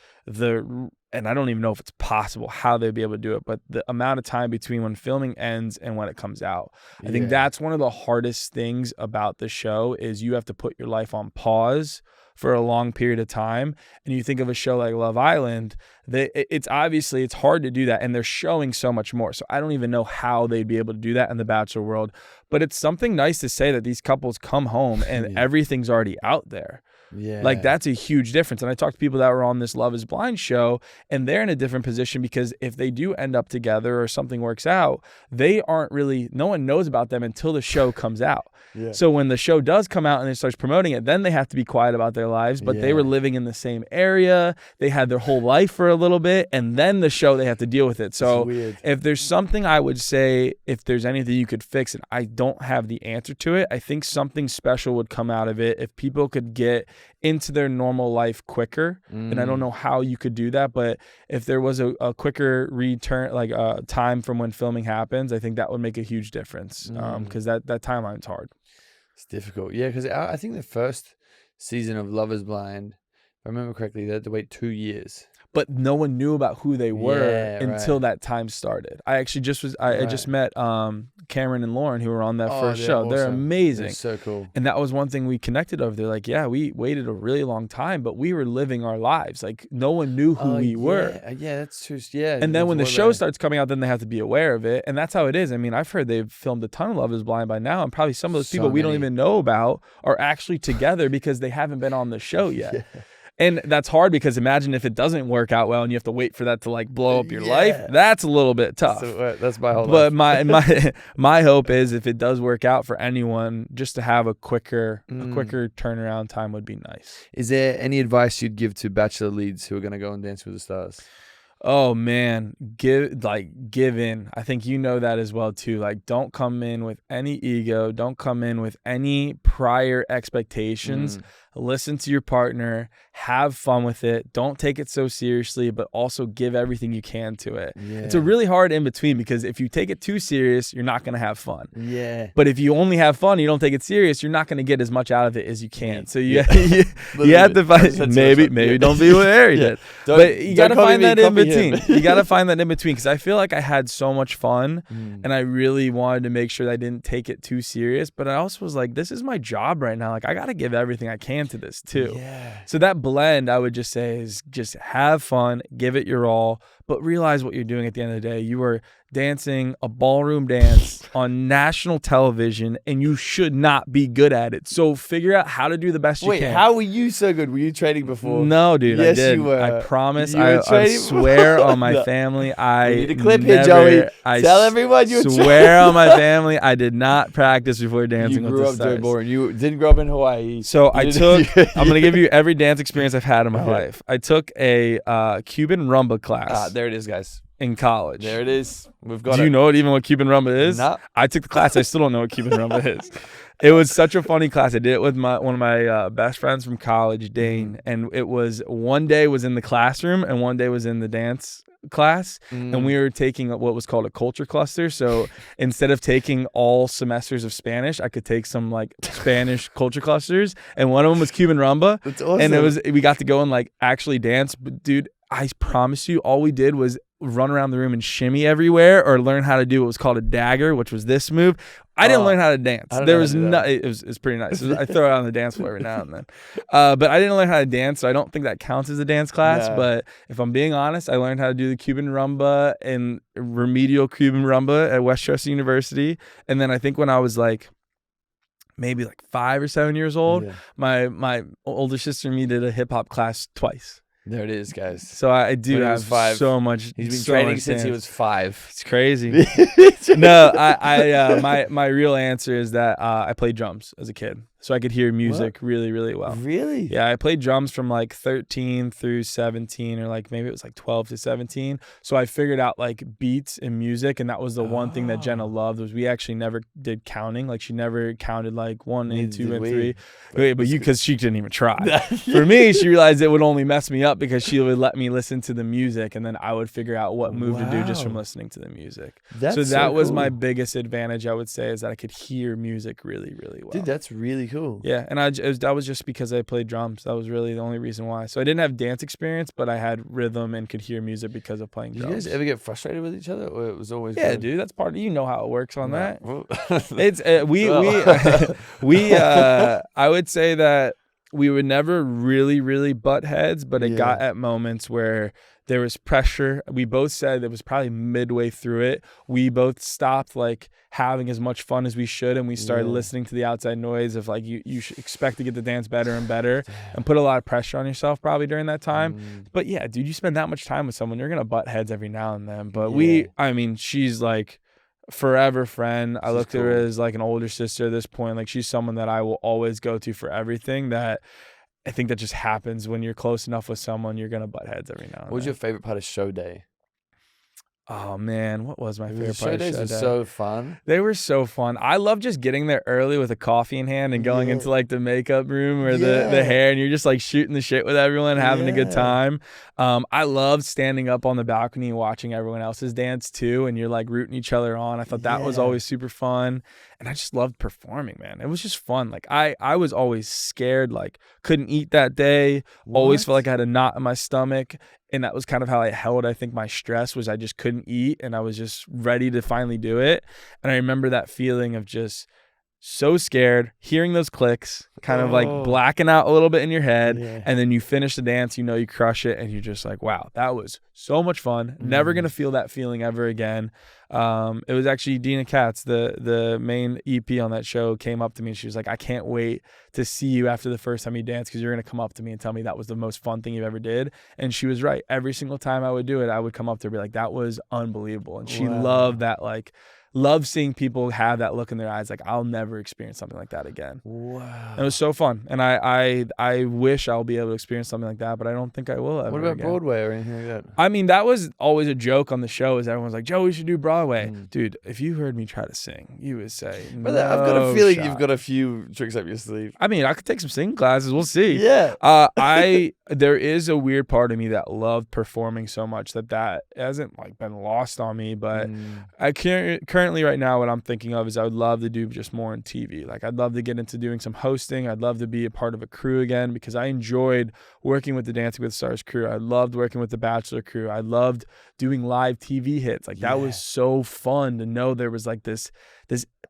and I don't even know if it's possible how they'd be able to do it, but the amount of time between when filming ends and when it comes out. I think that's one of the hardest things about the show is you have to put your life on pause for a long period of time. And you think of a show like Love Island, it's hard to do that. And they're showing so much more. So I don't even know how they'd be able to do that in the Bachelor world. But it's something nice to say that these couples come home and everything's already out there. Yeah. Like that's a huge difference. And I talked to people that were on this Love is Blind show, and they're in a different position because if they do end up together or something works out, no one knows about them until the show comes out. Yeah. So when the show does come out and it starts promoting it, then they have to be quiet about their lives, but they were living in the same area. They had their whole life for a little bit, and then the show, they have to deal with it. So if there's something I would say, if there's anything you could fix, and I don't have the answer to it, I think something special would come out of it if people could get into their normal life quicker. And I don't know how you could do that, but if there was a quicker return, like time from when filming happens, I think that would make a huge difference because that timeline's hard. It's difficult. Yeah, because I think the first season of Love is Blind, if I remember correctly, they had to wait 2 years. But no one knew about who they were until that time started. I actually I just met Cameron and Lauren, who were on that first show. Awesome. They're amazing. They're so cool. And that was one thing we connected over. They're like, yeah, we waited a really long time, but we were living our lives. Like no one knew who we were. Yeah, that's true. Yeah. And then when the show starts coming out, then they have to be aware of it. And that's how it is. I mean, I've heard they've filmed a ton of Love is Blind by now, and probably some of those people we don't even know about are actually together because they haven't been on the show yet. And that's hard because imagine if it doesn't work out well and you have to wait for that to like blow up your life. That's a little bit tough. So, that's my whole life. But my hope is if it does work out for anyone, just to have a quicker turnaround time would be nice. Is there any advice you'd give to Bachelor leads who are going to go and dance with the stars? Oh man, give in. I think you know that as well too. Like, don't come in with any ego. Don't come in with any prior expectations. Listen to your partner. Have fun with it. Don't take it so seriously, but also give everything you can to it. Yeah. It's a really hard in between because if you take it too serious, you're not going to have fun. Yeah. But if you only have fun, you don't take it serious, you're not going to get as much out of it as you can. So you have to find maybe don't be with Harry then. But you got to find that in between. You got to find that in between because I feel like I had so much fun and I really wanted to make sure that I didn't take it too serious. But I also was like, this is my job right now. Like, I got to give everything I can to this too. Yeah. So that blend, I would just say, is just have fun, give it your all, but realize what you're doing at the end of the day. You are dancing a ballroom dance on national television and you should not be good at it. So figure out how to do the best you can. Wait, how were you so good? Were you training before? No, dude. Yes, I did. You were. I promise. I swear on my family. We need a clip here, Joey. Tell everyone you swear on my family. I did not practice before dancing with the stars. You grew up boring. You didn't grow up in Hawaii. So I'm going to give you every dance experience I've had in my life. I took a Cuban rumba class. There it is, guys. In college. There it is. We've got Do you know what Cuban rumba is? No. I took the class. I still don't know what Cuban rumba is. It was such a funny class. I did it with one of my best friends from college, Dane. And it was one day was in the classroom and one day was in the dance class. And we were taking what was called a culture cluster. So instead of taking all semesters of Spanish, I could take some like Spanish culture clusters. And one of them was Cuban rumba. That's awesome. And we got to go and like actually dance. But dude, I promise you, all we did was run around the room and shimmy everywhere or learn how to do what was called a dagger, which was this move. I didn't learn how to dance. There was it's pretty nice. I throw it on the dance floor every now and then. But I didn't learn how to dance, so I don't think that counts as a dance class. No. But if I'm being honest, I learned how to do the Cuban rumba and remedial Cuban rumba at Westchester University. And then I think when I was like maybe like 5 or 7 years old, my older sister and me did a hip hop class twice. There it is, guys. So I do have so much. He's been training since he was 5. It's crazy. No, my real answer is that I played drums as a kid, so I could hear music really, really well. Really? Yeah, I played drums from like 13 through 17, or like maybe it was like 12 to 17. So I figured out like beats and music, and that was the one thing that Jenna loved was we actually never did counting. Like she never counted like 1 and 2 and 3. But you, because she didn't even try. For me, she realized it would only mess me up because she would let me listen to the music, and then I would figure out what move to do just from listening to the music. So that was my biggest advantage, I would say, is that I could hear music really, really well. Dude, that's really cool. Yeah, and that was just because I played drums. That was really the only reason why. So I didn't have dance experience, but I had rhythm and could hear music because of playing drums. Did you guys ever get frustrated with each other, or it was always good? Dude, that's part of, you know how it works on that. It's I would say that we would never really butt heads, but it got at moments where there was pressure. We both said it was probably midway through it. We both stopped like having as much fun as we should, and we started listening to the outside noise of like you should expect to get the dance better and better, and put a lot of pressure on yourself probably during that time. But yeah, dude, you spend that much time with someone, you're gonna butt heads every now and then. But she's like forever friend. I look at her as like an older sister at this point. Like she's someone that I will always go to for everything. That I think that just happens when you're close enough with someone, you're gonna butt heads every now and then. What was your favorite part of show day? Oh man, what was my favorite part of show days? Were so fun. They were so fun. I love just getting there early with a coffee in hand and going into like the makeup room or the hair, and you're just like shooting the shit with everyone, having a good time. I loved standing up on the balcony and watching everyone else's dance too, and you're like rooting each other on. I thought that was always super fun. And I just loved performing, man. It was just fun. Like I was always scared, like couldn't eat that day. Always felt like I had a knot in my stomach. And that was kind of how I held, I think, my stress was I just couldn't eat, and I was just ready to finally do it. And I remember that feeling of just so scared, hearing those clicks, kind of like blacking out a little bit in your head, and then you finish the dance, you know you crush it, and you're just like, wow, that was so much fun. Never gonna feel that feeling ever again. It was actually Dina Katz, the main EP on that show, came up to me and she was like, I can't wait to see you after the first time you dance, because you're gonna come up to me and tell me that was the most fun thing you've ever did. And she was right. Every single time I would do it, I would come up to her and be like, that was unbelievable. And she loved that, like, love seeing people have that look in their eyes, like, I'll never experience something like that again. Wow. It was so fun. And I wish I'll be able to experience something like that, but I don't think I will ever. What about again. Broadway or anything like that? I mean, that was always a joke on the show, is everyone's like, Joe, we should do Broadway. Dude, if you heard me try to sing, you would say, But I've got a feeling you've got a few tricks up your sleeve. I mean, I could take some singing classes. We'll see. Yeah. There is a weird part of me that loved performing so much that hasn't like been lost on me. But I currently right now, what I'm thinking of is I would love to do just more in TV. Like, I'd love to get into doing some hosting. I'd love to be a part of a crew again, because I enjoyed working with the Dancing with the Stars crew. I loved working with the Bachelor crew. I loved doing live TV hits. Like, that was so fun to know there was like this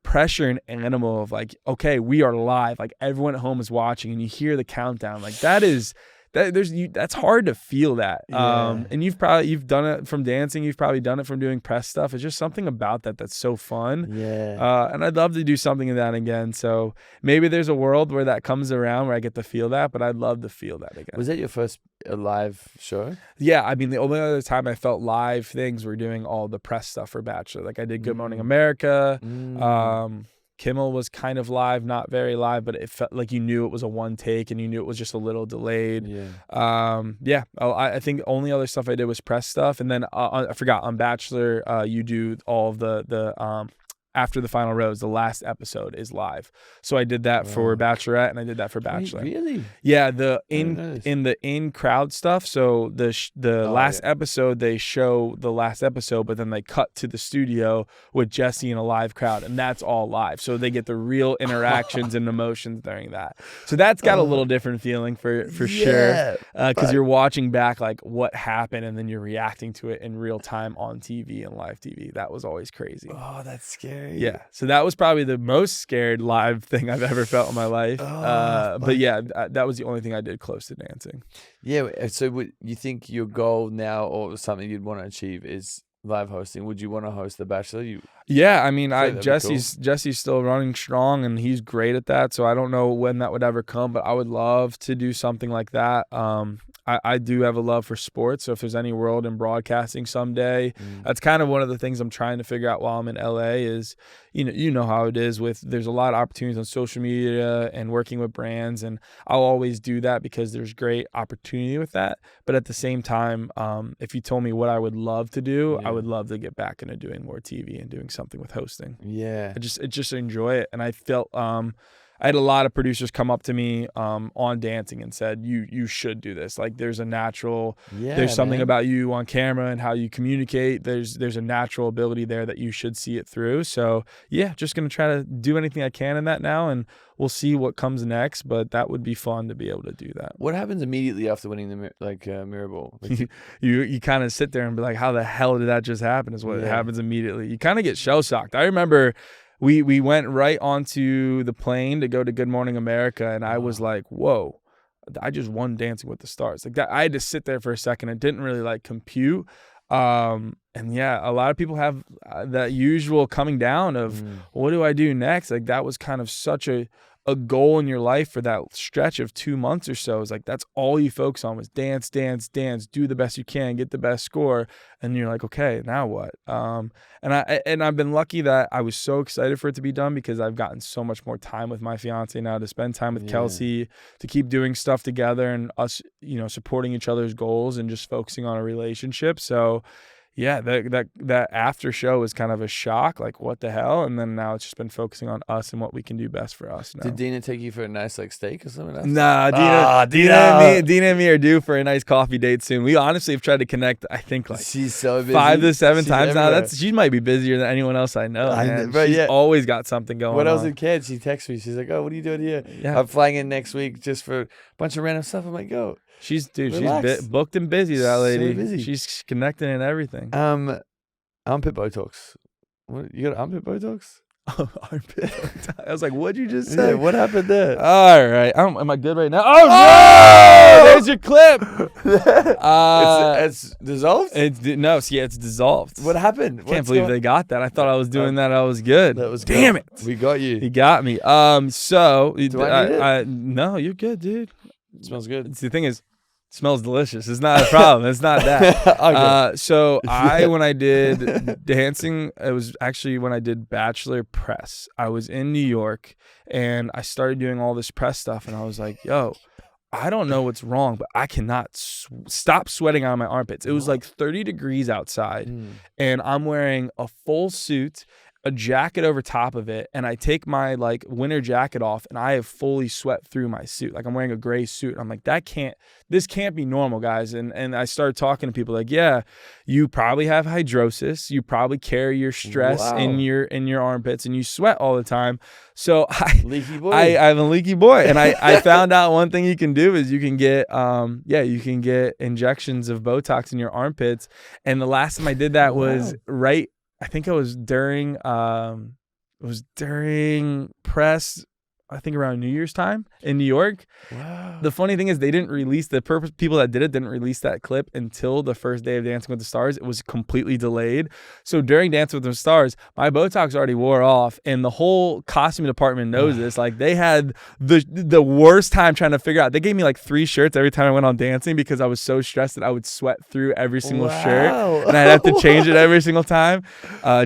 pressure and animal of like, okay, we are live. Like, everyone at home is watching, and you hear the countdown. Like, that's hard to feel that. And you've done it from dancing. You've probably done it from doing press stuff. It's just something about that that's so fun. And I'd love to do something of that again. So maybe there's a world where that comes around where I get to feel that, but I'd love to feel that again. Was that your first live show? Yeah. I mean, the only other time I felt live things were doing all the press stuff for Bachelor. Like, I did Good Morning America. Kimmel was kind of live, not very live, but it felt like you knew it was a one take and you knew it was just a little delayed. I think only other stuff I did was press stuff. And then I forgot, on Bachelor, you do all of the after the final rose, the last episode is live. So I did that for Bachelorette, and I did that for Bachelor. Really? Yeah, in the in-crowd stuff. So the last episode, they show the last episode, but then they cut to the studio with Jesse in a live crowd, and that's all live. So they get the real interactions and emotions during that. So that's got a little different feeling for sure, because you're watching back like what happened, and then you're reacting to it in real time on TV and live TV. That was always crazy. Oh, that's scary. Yeah, so that was probably the most scared live thing I've ever felt in my life. But yeah, that was the only thing I did close to dancing. Yeah. So would you think your goal now, or something you'd want to achieve, is live hosting? Would you want to host The Bachelor? Yeah, I mean, Jesse's still running strong, and he's great at that. So I don't know when that would ever come, but I would love to do something like that. I do have a love for sports, so if there's any world in broadcasting someday, that's kind of one of the things I'm trying to figure out while I'm in LA is, you know how it is there's a lot of opportunities on social media and working with brands, and I'll always do that because there's great opportunity with that. But at the same time, if you told me what I would love to do, I would love to get back into doing more TV and doing something with hosting. Yeah. I just enjoy it. And I felt, I had a lot of producers come up to me on dancing and said, you should do this. Like, there's a natural, there's something about you on camera and how you communicate. There's a natural ability there that you should see it through. So yeah, just going to try to do anything I can in that now, and we'll see what comes next, but that would be fun to be able to do that. What happens immediately after winning the Mirror Ball? Like, you kind of sit there and be like, how the hell did that just happen, is what happens immediately. You kind of get shell-shocked. I remember we went right onto the plane to go to Good Morning America, and I was like, whoa, I just won Dancing with the Stars. Like that, I had to sit there for a second. It didn't really like compute. And yeah, a lot of people have that usual coming down of what do I do next? Like, that was kind of such a goal in your life for that stretch of 2 months or so. Is like, that's all you focus on was dance, dance, dance, do the best you can, get the best score. And you're like, okay, now what? And I've been lucky that I was so excited for it to be done, because I've gotten so much more time with my fiance now to spend time with Kelsey, to keep doing stuff together, and us, supporting each other's goals and just focusing on a relationship. So yeah, that after show was kind of a shock, like what the hell? And then now it's just been focusing on us and what we can do best for us now. Did Dina take you for a nice steak or something else? Nah, Dina and me are due for a nice coffee date soon. We honestly have tried to connect, I think, like she's so busy. 5 to 7 times now. She might be busier than anyone else I know. She's always got something going on. When I was a kid, she texted me. She's like, oh, what are you doing here? Yeah. I'm flying in next week just for a bunch of random stuff. I'm like, go. She's booked and busy, that lady. So busy. She's connecting and everything. Armpit Botox. What, you got armpit Botox? Armpit. I was like, what'd you just say? Yeah, what happened there? All right. Am I good right now? Oh, no! There's your clip. It's dissolved? No, yeah, it's dissolved. What happened? Can't believe they got that. I thought I was doing that. I was good. That was Damn good. it. We got you. He got me. So Do I need it? no, you're good, dude. It smells good. The thing is, it smells delicious. It's not a problem. It's not that. Okay. So when I did dancing, it was actually when I did Bachelor press. I was in New York and I started doing all this press stuff, and I was like, yo, I don't know what's wrong, but I cannot stop sweating out of my armpits. It was like 30 degrees outside, and I'm wearing a full suit, a jacket over top of it, and I take my like winter jacket off, and I have fully sweat through my suit. Like I'm wearing a gray suit. I'm like, this can't be normal, guys. And I started talking to people like, yeah, you probably have hydrosis. You probably carry your stress in your armpits, and you sweat all the time. So Leaky boy. I'm a leaky boy, and I found out one thing you can do is you can get you can get injections of Botox in your armpits. And the last time I did that was I think it was during press, I think around New Year's time in New York. Wow. The funny thing is they didn't release people that did it didn't release that clip until the first day of Dancing with the Stars. It was completely delayed. So during Dancing with the Stars, my Botox already wore off, and the whole costume department knows this. Like they had the worst time trying to figure out. They gave me like 3 shirts every time I went on dancing because I was so stressed that I would sweat through every single shirt, and I'd have to change it every single time.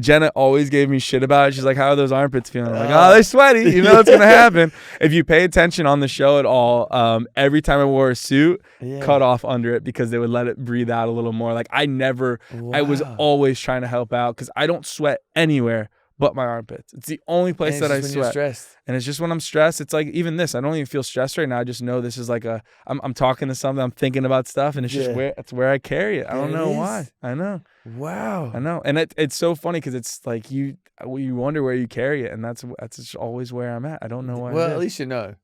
Jenna always gave me shit about it. She's like, how are those armpits feeling? I'm like, oh, they're sweaty. You know what's going to happen. If you pay attention on the show at all, every time I wore a suit, cut off under it because they would let it breathe out a little more. Like I was always trying to help out because I don't sweat anywhere but my armpits. It's the only place that I sweat. And it's just when I'm stressed. It's like even this, I don't even feel stressed right now. I just know this is like I'm talking to something, I'm thinking about stuff, and it's just where I carry it. I don't know why. I know. Wow. I know. And it's so funny because it's like you wonder where you carry it, and that's just always where I'm at. I don't know why. Well, at least you know.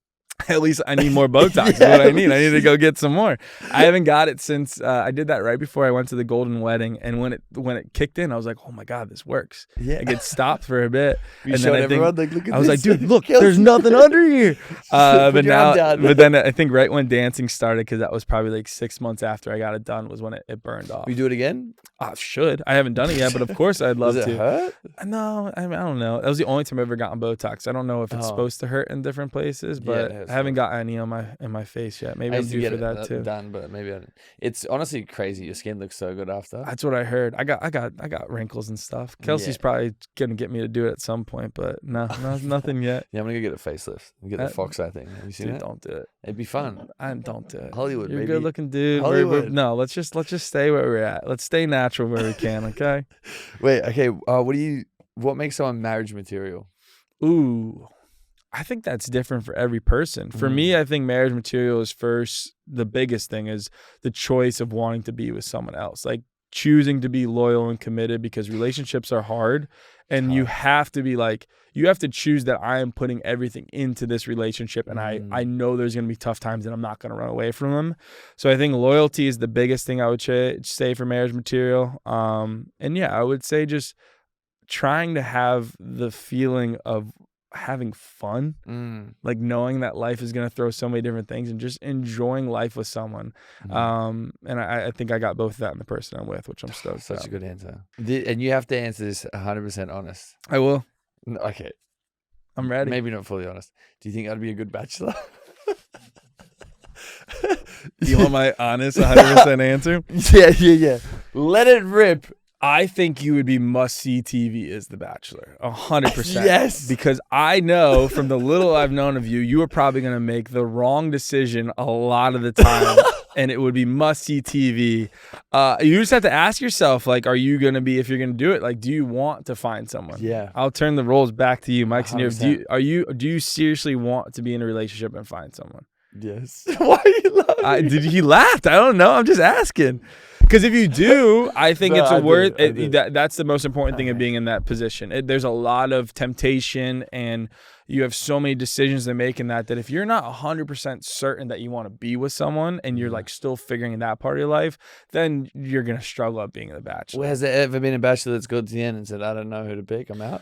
At least I need more Botox. Is what I need. I need to go get some more. I haven't got it since I did that right before I went to the golden wedding, and when it kicked in, I was like, oh my god, this works. Yeah. I get stopped for a bit, You and showed then everyone, like, look at I was this. like, dude, look, Kelsey. there's nothing under here. Put your arm down. But then I think right when dancing started, because that was probably like 6 months after I got it done, was when it burned off. We do it again? I should. I haven't done it yet, but of course I'd love Does it to. hurt? No, I don't know. That was the only time I've ever gotten Botox. I don't know if it's supposed to hurt in different places, but I haven't got any on my face yet. Maybe I I'm used to due get for that it too. done, but maybe I didn't. It's honestly crazy. Your skin looks so good after. That's what I heard. I got wrinkles and stuff. Kelsey's probably gonna get me to do it at some point, but no, nothing yet. Yeah, I'm gonna go get a facelift and get the Fox Eye thing. Have you seen Dude, it? don't do it. It'd be fun. Don't do it. Hollywood, You're a baby. good looking dude. Hollywood. No, let's just stay where we're at. Let's stay natural where we can. Okay. Wait. Okay. What makes someone marriage material? Ooh. I think that's different for every person. For me, I think marriage material is first. The biggest thing is the choice of wanting to be with someone else, like choosing to be loyal and committed, because relationships are hard, and you have to be like, you have to choose that I am putting everything into this relationship, and I know there's going to be tough times and I'm not going to run away from them. So I think loyalty is the biggest thing I would say for marriage material. And yeah, I would say just trying to have the feeling of having fun, like knowing that life is going to throw so many different things, and just enjoying life with someone. And I think I got both of that in the person I'm with, which I'm stoked. Such a good answer. And you have to answer this 100% honest. I will. Okay. I'm ready. Maybe not fully honest. Do you think I'd be a good bachelor? You want my honest 100% answer? Yeah. Let it rip. I think you would be must-see TV as The Bachelor, 100%. Yes. Because I know from the little I've known of you, you are probably going to make the wrong decision a lot of the time, and it would be must-see TV. You just have to ask yourself, like, are you going to be, if you're going to do it, like, do you want to find someone? Yeah. I'll turn the roles back to you, Mike. Do you seriously want to be in a relationship and find someone? Yes. Why are you laughing? He laughed. I don't know. I'm just asking. Because if you do, I think it's worth it. That's the most important thing of being in that position. There's a lot of temptation, and you have so many decisions to make in that if you're not 100% certain that you want to be with someone, and you're like still figuring that part of your life, then you're going to struggle at being a bachelor. Well, has there ever been a bachelor that's got to the end and said, I don't know who to pick, I'm out?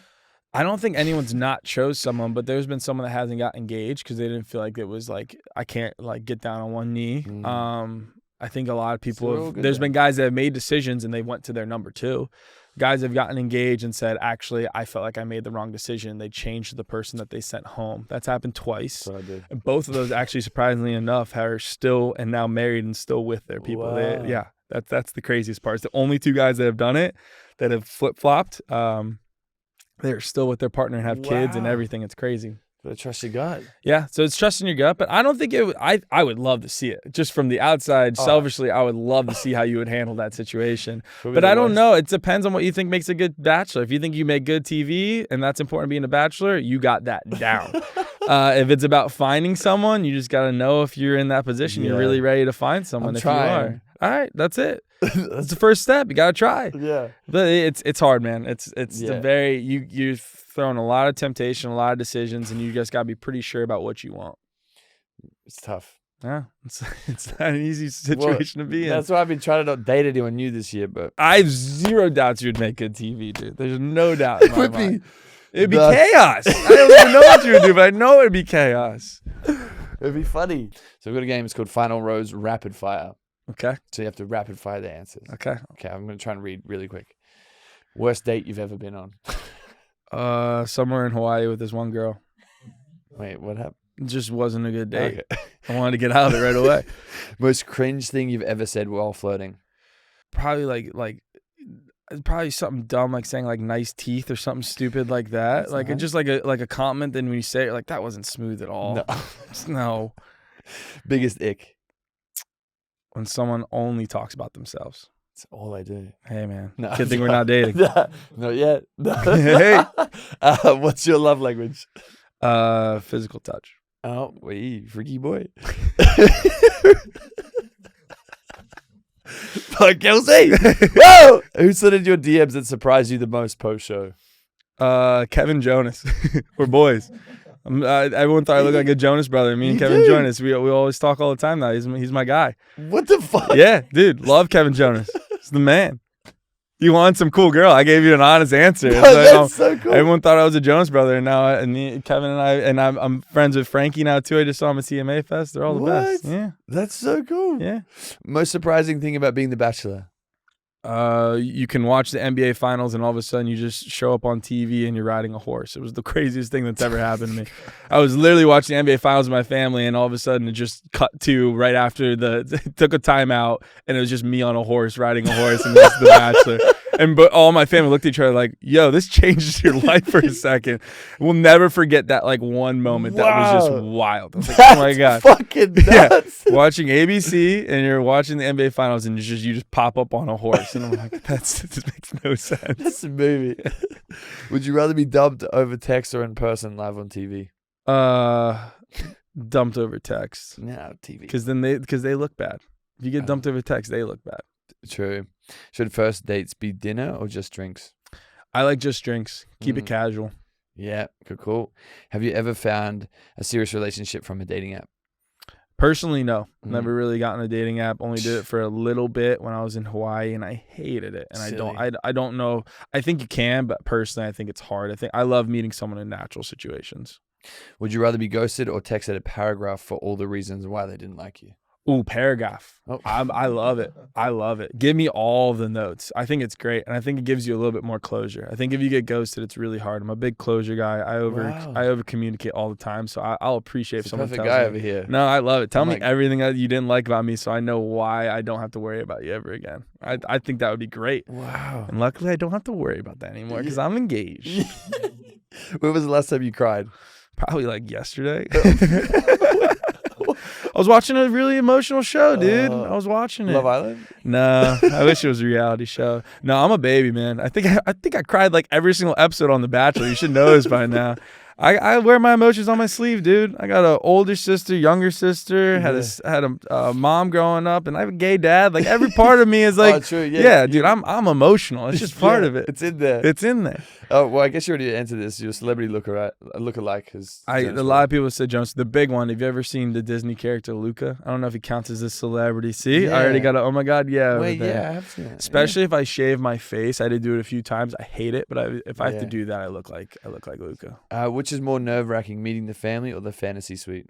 I don't think anyone's not chose someone, but there's been someone that hasn't got engaged because they didn't feel like it was like, I can't like get down on one knee. I think a lot of people there's been guys that have made decisions and they went to their number 2. Guys have gotten engaged and said, actually, I felt like I made the wrong decision. They changed the person that they sent home. That's happened twice. That's what I did. And both of those, actually, surprisingly enough, are still and now married and still with their people. Wow. That's the craziest part. It's the only 2 guys that have done it, that have flip-flopped. They're still with their partner and have kids and everything. It's crazy. But trust your gut. Yeah, so it's trusting your gut, but I don't think it. I would love to see it just from the outside. Selfishly, I would love to see how you would handle that situation. But I don't know. It depends on what you think makes a good bachelor. If you think you make good TV and that's important being a bachelor, you got that down. If it's about finding someone, you just got to know if you're in that position, you're really ready to find someone. I'm trying. You are, all right, that's it. That's the first step. You got to try. Yeah, but it's hard, man. It's the very you're throwing a lot of temptation, a lot of decisions, and you just got to be pretty sure about what you want. It's tough. Yeah, it's not an easy situation to be in. That's why I've been trying to not date anyone new this year, but I have zero doubts you'd make good TV, dude. There's no doubt in my mind. It'd be chaos. I don't even know what you would do, but I know it'd be chaos. It'd be funny. So we've got a game. It's called Final Rose Rapid Fire. Okay. So you have to rapid fire the answers. Okay. Okay, I'm going to try and read really quick. Worst date you've ever been on? Somewhere in Hawaii with this one girl. Wait, what happened? It just wasn't a good date. Okay. I wanted to get out of it right away. Most cringe thing you've ever said while flirting? Probably probably something dumb, like saying like nice teeth or something stupid like that. That's like nice. Just like a compliment. Then when you say it, like that wasn't smooth at all. No. Biggest ick? When someone only talks about themselves. That's all I do. Hey, man. No, good thing we're not dating. Not yet. No. Hey. What's your love language? Physical touch. Oh, wait, freaky boy. Fuck, Kelsey. Whoa! Who slid your DMs that surprised you the most post-show? Kevin Jonas. We're boys. Everyone thought I looked like a Jonas brother. Me and Kevin Jonas, we always talk all the time now. He's my guy. What the fuck? Yeah, dude, love Kevin Jonas. He's the man. You want some cool girl? I gave you an honest answer. That's so cool. Everyone thought I was a Jonas brother, and now Kevin and I'm friends with Frankie now too. I just saw him at CMA Fest. They're all the best. Yeah, that's so cool. Yeah. Most surprising thing about being the Bachelor? You can watch the NBA finals and all of a sudden you just show up on TV and you're riding a horse. It was the craziest thing that's ever happened to me. I was literally watching the NBA finals with my family and all of a sudden it just cut to right after took a timeout and it was just me on a horse riding a horse and this is the Bachelor. But all my family looked at each other like, yo, this changes your life for a second. We'll never forget that like one moment. That was just wild. I was like, oh my God. Fucking nuts. Yeah. Watching ABC and you're watching the NBA finals and you just pop up on a horse. And I'm like, this makes no sense. That's a movie. Would you rather be dumped over text or in person live on TV? Dumped over text. No, TV. Because they look bad. If you get dumped over text, they look bad. True. Should first dates be dinner or just drinks? I like just drinks. Keep it casual. Yeah, cool. Have you ever found a serious relationship from a dating app? Personally, no. Never really gotten a dating app. Only did it for a little bit when I was in Hawaii, and I hated it. And I don't know. I think you can, but personally, I think it's hard. I love meeting someone in natural situations. Would you rather be ghosted or texted a paragraph for all the reasons why they didn't like you? Ooh, paragraph. Oh. I love it. I love it. Give me all the notes. I think it's great, and I think it gives you a little bit more closure. I think if you get ghosted, it's really hard. I'm a big closure guy. I over communicate all the time, so I'll appreciate if someone tells me. Perfect guy over here. No, I love it. Tell me everything that you didn't like about me, so I know why I don't have to worry about you ever again. I think that would be great. Wow. And luckily, I don't have to worry about that anymore because I'm engaged. When was the last time you cried? Probably like yesterday. I was watching a really emotional show, dude. I was watching it. Love Island? No, I wish it was a reality show. No, I'm a baby, man. I think I cried like every single episode on The Bachelor. You should know this by now. I wear my emotions on my sleeve, dude. I got an older sister, younger sister, had a mom growing up, and I have a gay dad. Like every part of me is like, true. Yeah, dude, I'm emotional. It's just part of it. It's in there. It's in there. Oh, well, I guess you already answered this. Your celebrity lookalike is A lot of people said Jonas. The big one. Have you ever seen the Disney character Luca? I don't know if he counts as a celebrity. See, I already got a, oh my God, yeah. Wait, yeah, I have seen it. Especially if I shave my face. I did do it a few times. I hate it, but if I have to do that, I look like Luca. Which is more nerve-wracking, meeting the family or the fantasy suite?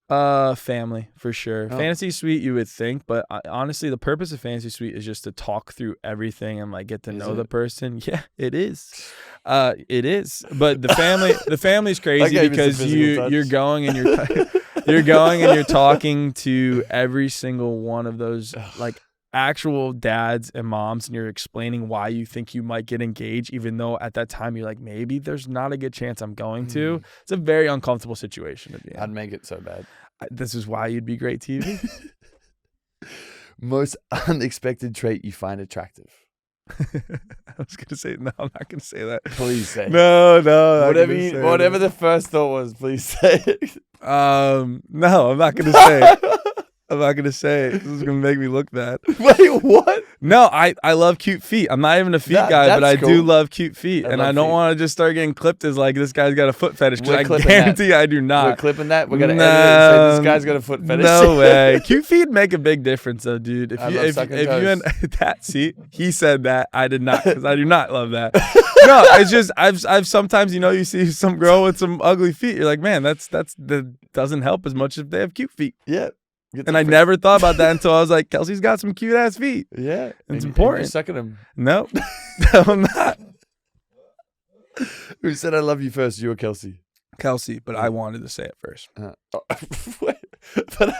Family for sure. Oh. Fantasy suite, you would think, but honestly, the purpose of fantasy suite is just to talk through everything and like get to know the person. Yeah, it is. It is. But the family's crazy because you're going and you're talking to every single one of those like actual dads and moms, and you're explaining why you think you might get engaged, even though at that time you're like, maybe there's not a good chance I'm going to. It's a very uncomfortable situation to be in. I'd make it so bad. This is why you'd be great TV. Most unexpected trait you find attractive? I was gonna say no. I'm not gonna say that. Please say no. Whatever the first thought was, please say it. No, I'm not gonna say it. I'm not gonna say it. This is gonna make me look bad. Wait, what? No, I love cute feet. I'm not even a feet guy, but I do love cute feet, and I don't want to just start getting clipped as like this guy's got a foot fetish. Because I guarantee I do not. We're clipping that. We're gonna edit it and say this guy's got a foot fetish. No way. Cute feet make a big difference, though, dude. If you that see, he said that. I did not, because I do not love that. No, it's just I've sometimes you see some girl with some ugly feet. You're like, man, that doesn't help as much if they have cute feet. Yeah. And I never thought about that until I was like, Kelsey's got some cute ass feet. Yeah. It's important. You're sucking them. No, I'm not. Who said I love you first? You or Kelsey? Kelsey, but I wanted to say it first. But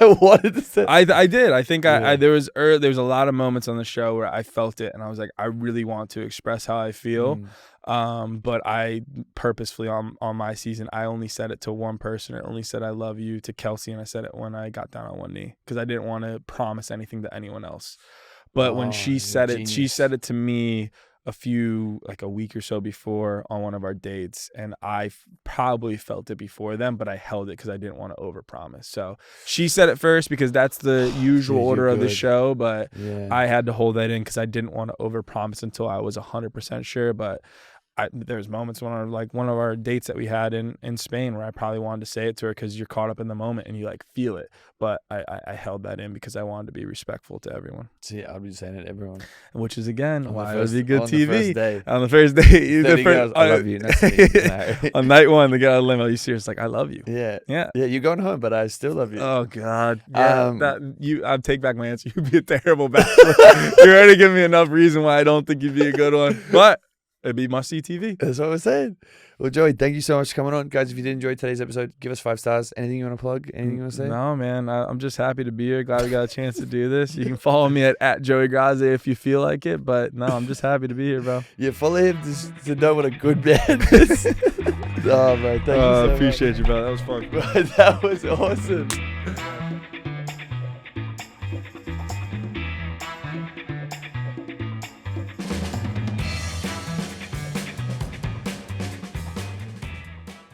I wanted to say I did. I think there was a lot of moments on the show where I felt it, and I was like, I really want to express how I feel. But I purposefully on my season, I only said it to one person. I only said I love you to Kelsey, and I said it when I got down on one knee because I didn't want to promise anything to anyone else. But when she said it, she said it to me a week or so before on one of our dates, and I probably felt it before then, but I held it because I didn't want to overpromise. So she said it first because that's the usual order of the show, but I had to hold that in because I didn't want to overpromise until I was 100% sure. But there's moments when like one of our dates that we had in Spain where I probably wanted to say it to her because you're caught up in the moment and you like feel it, but I held that in because I wanted to be respectful to everyone. See, I'll be saying it to everyone, which is again why it would be good TV. On the first day, I love you. Nice to meet you. On night one, the guy limo, you serious? Like, I love you. Yeah. You're going home, but I still love you. Oh God. Yeah. I take back my answer. You'd be a terrible bachelor. You already give me enough reason why I don't think you'd be a good one, but it'd be must-see TV. That's what I was saying. Well, Joey, thank you so much for coming on. Guys, if you did enjoy today's episode, give us 5 stars. Anything you want to plug? Anything you want to say? No, man. I'm just happy to be here. Glad we got a chance to do this. You can follow me at Joey Graziadei if you feel like it. But no, I'm just happy to be here, bro. Yeah, follow him to know what a good man is. Oh, man. Thank you so much. Appreciate you, bro. That was fun. That was awesome.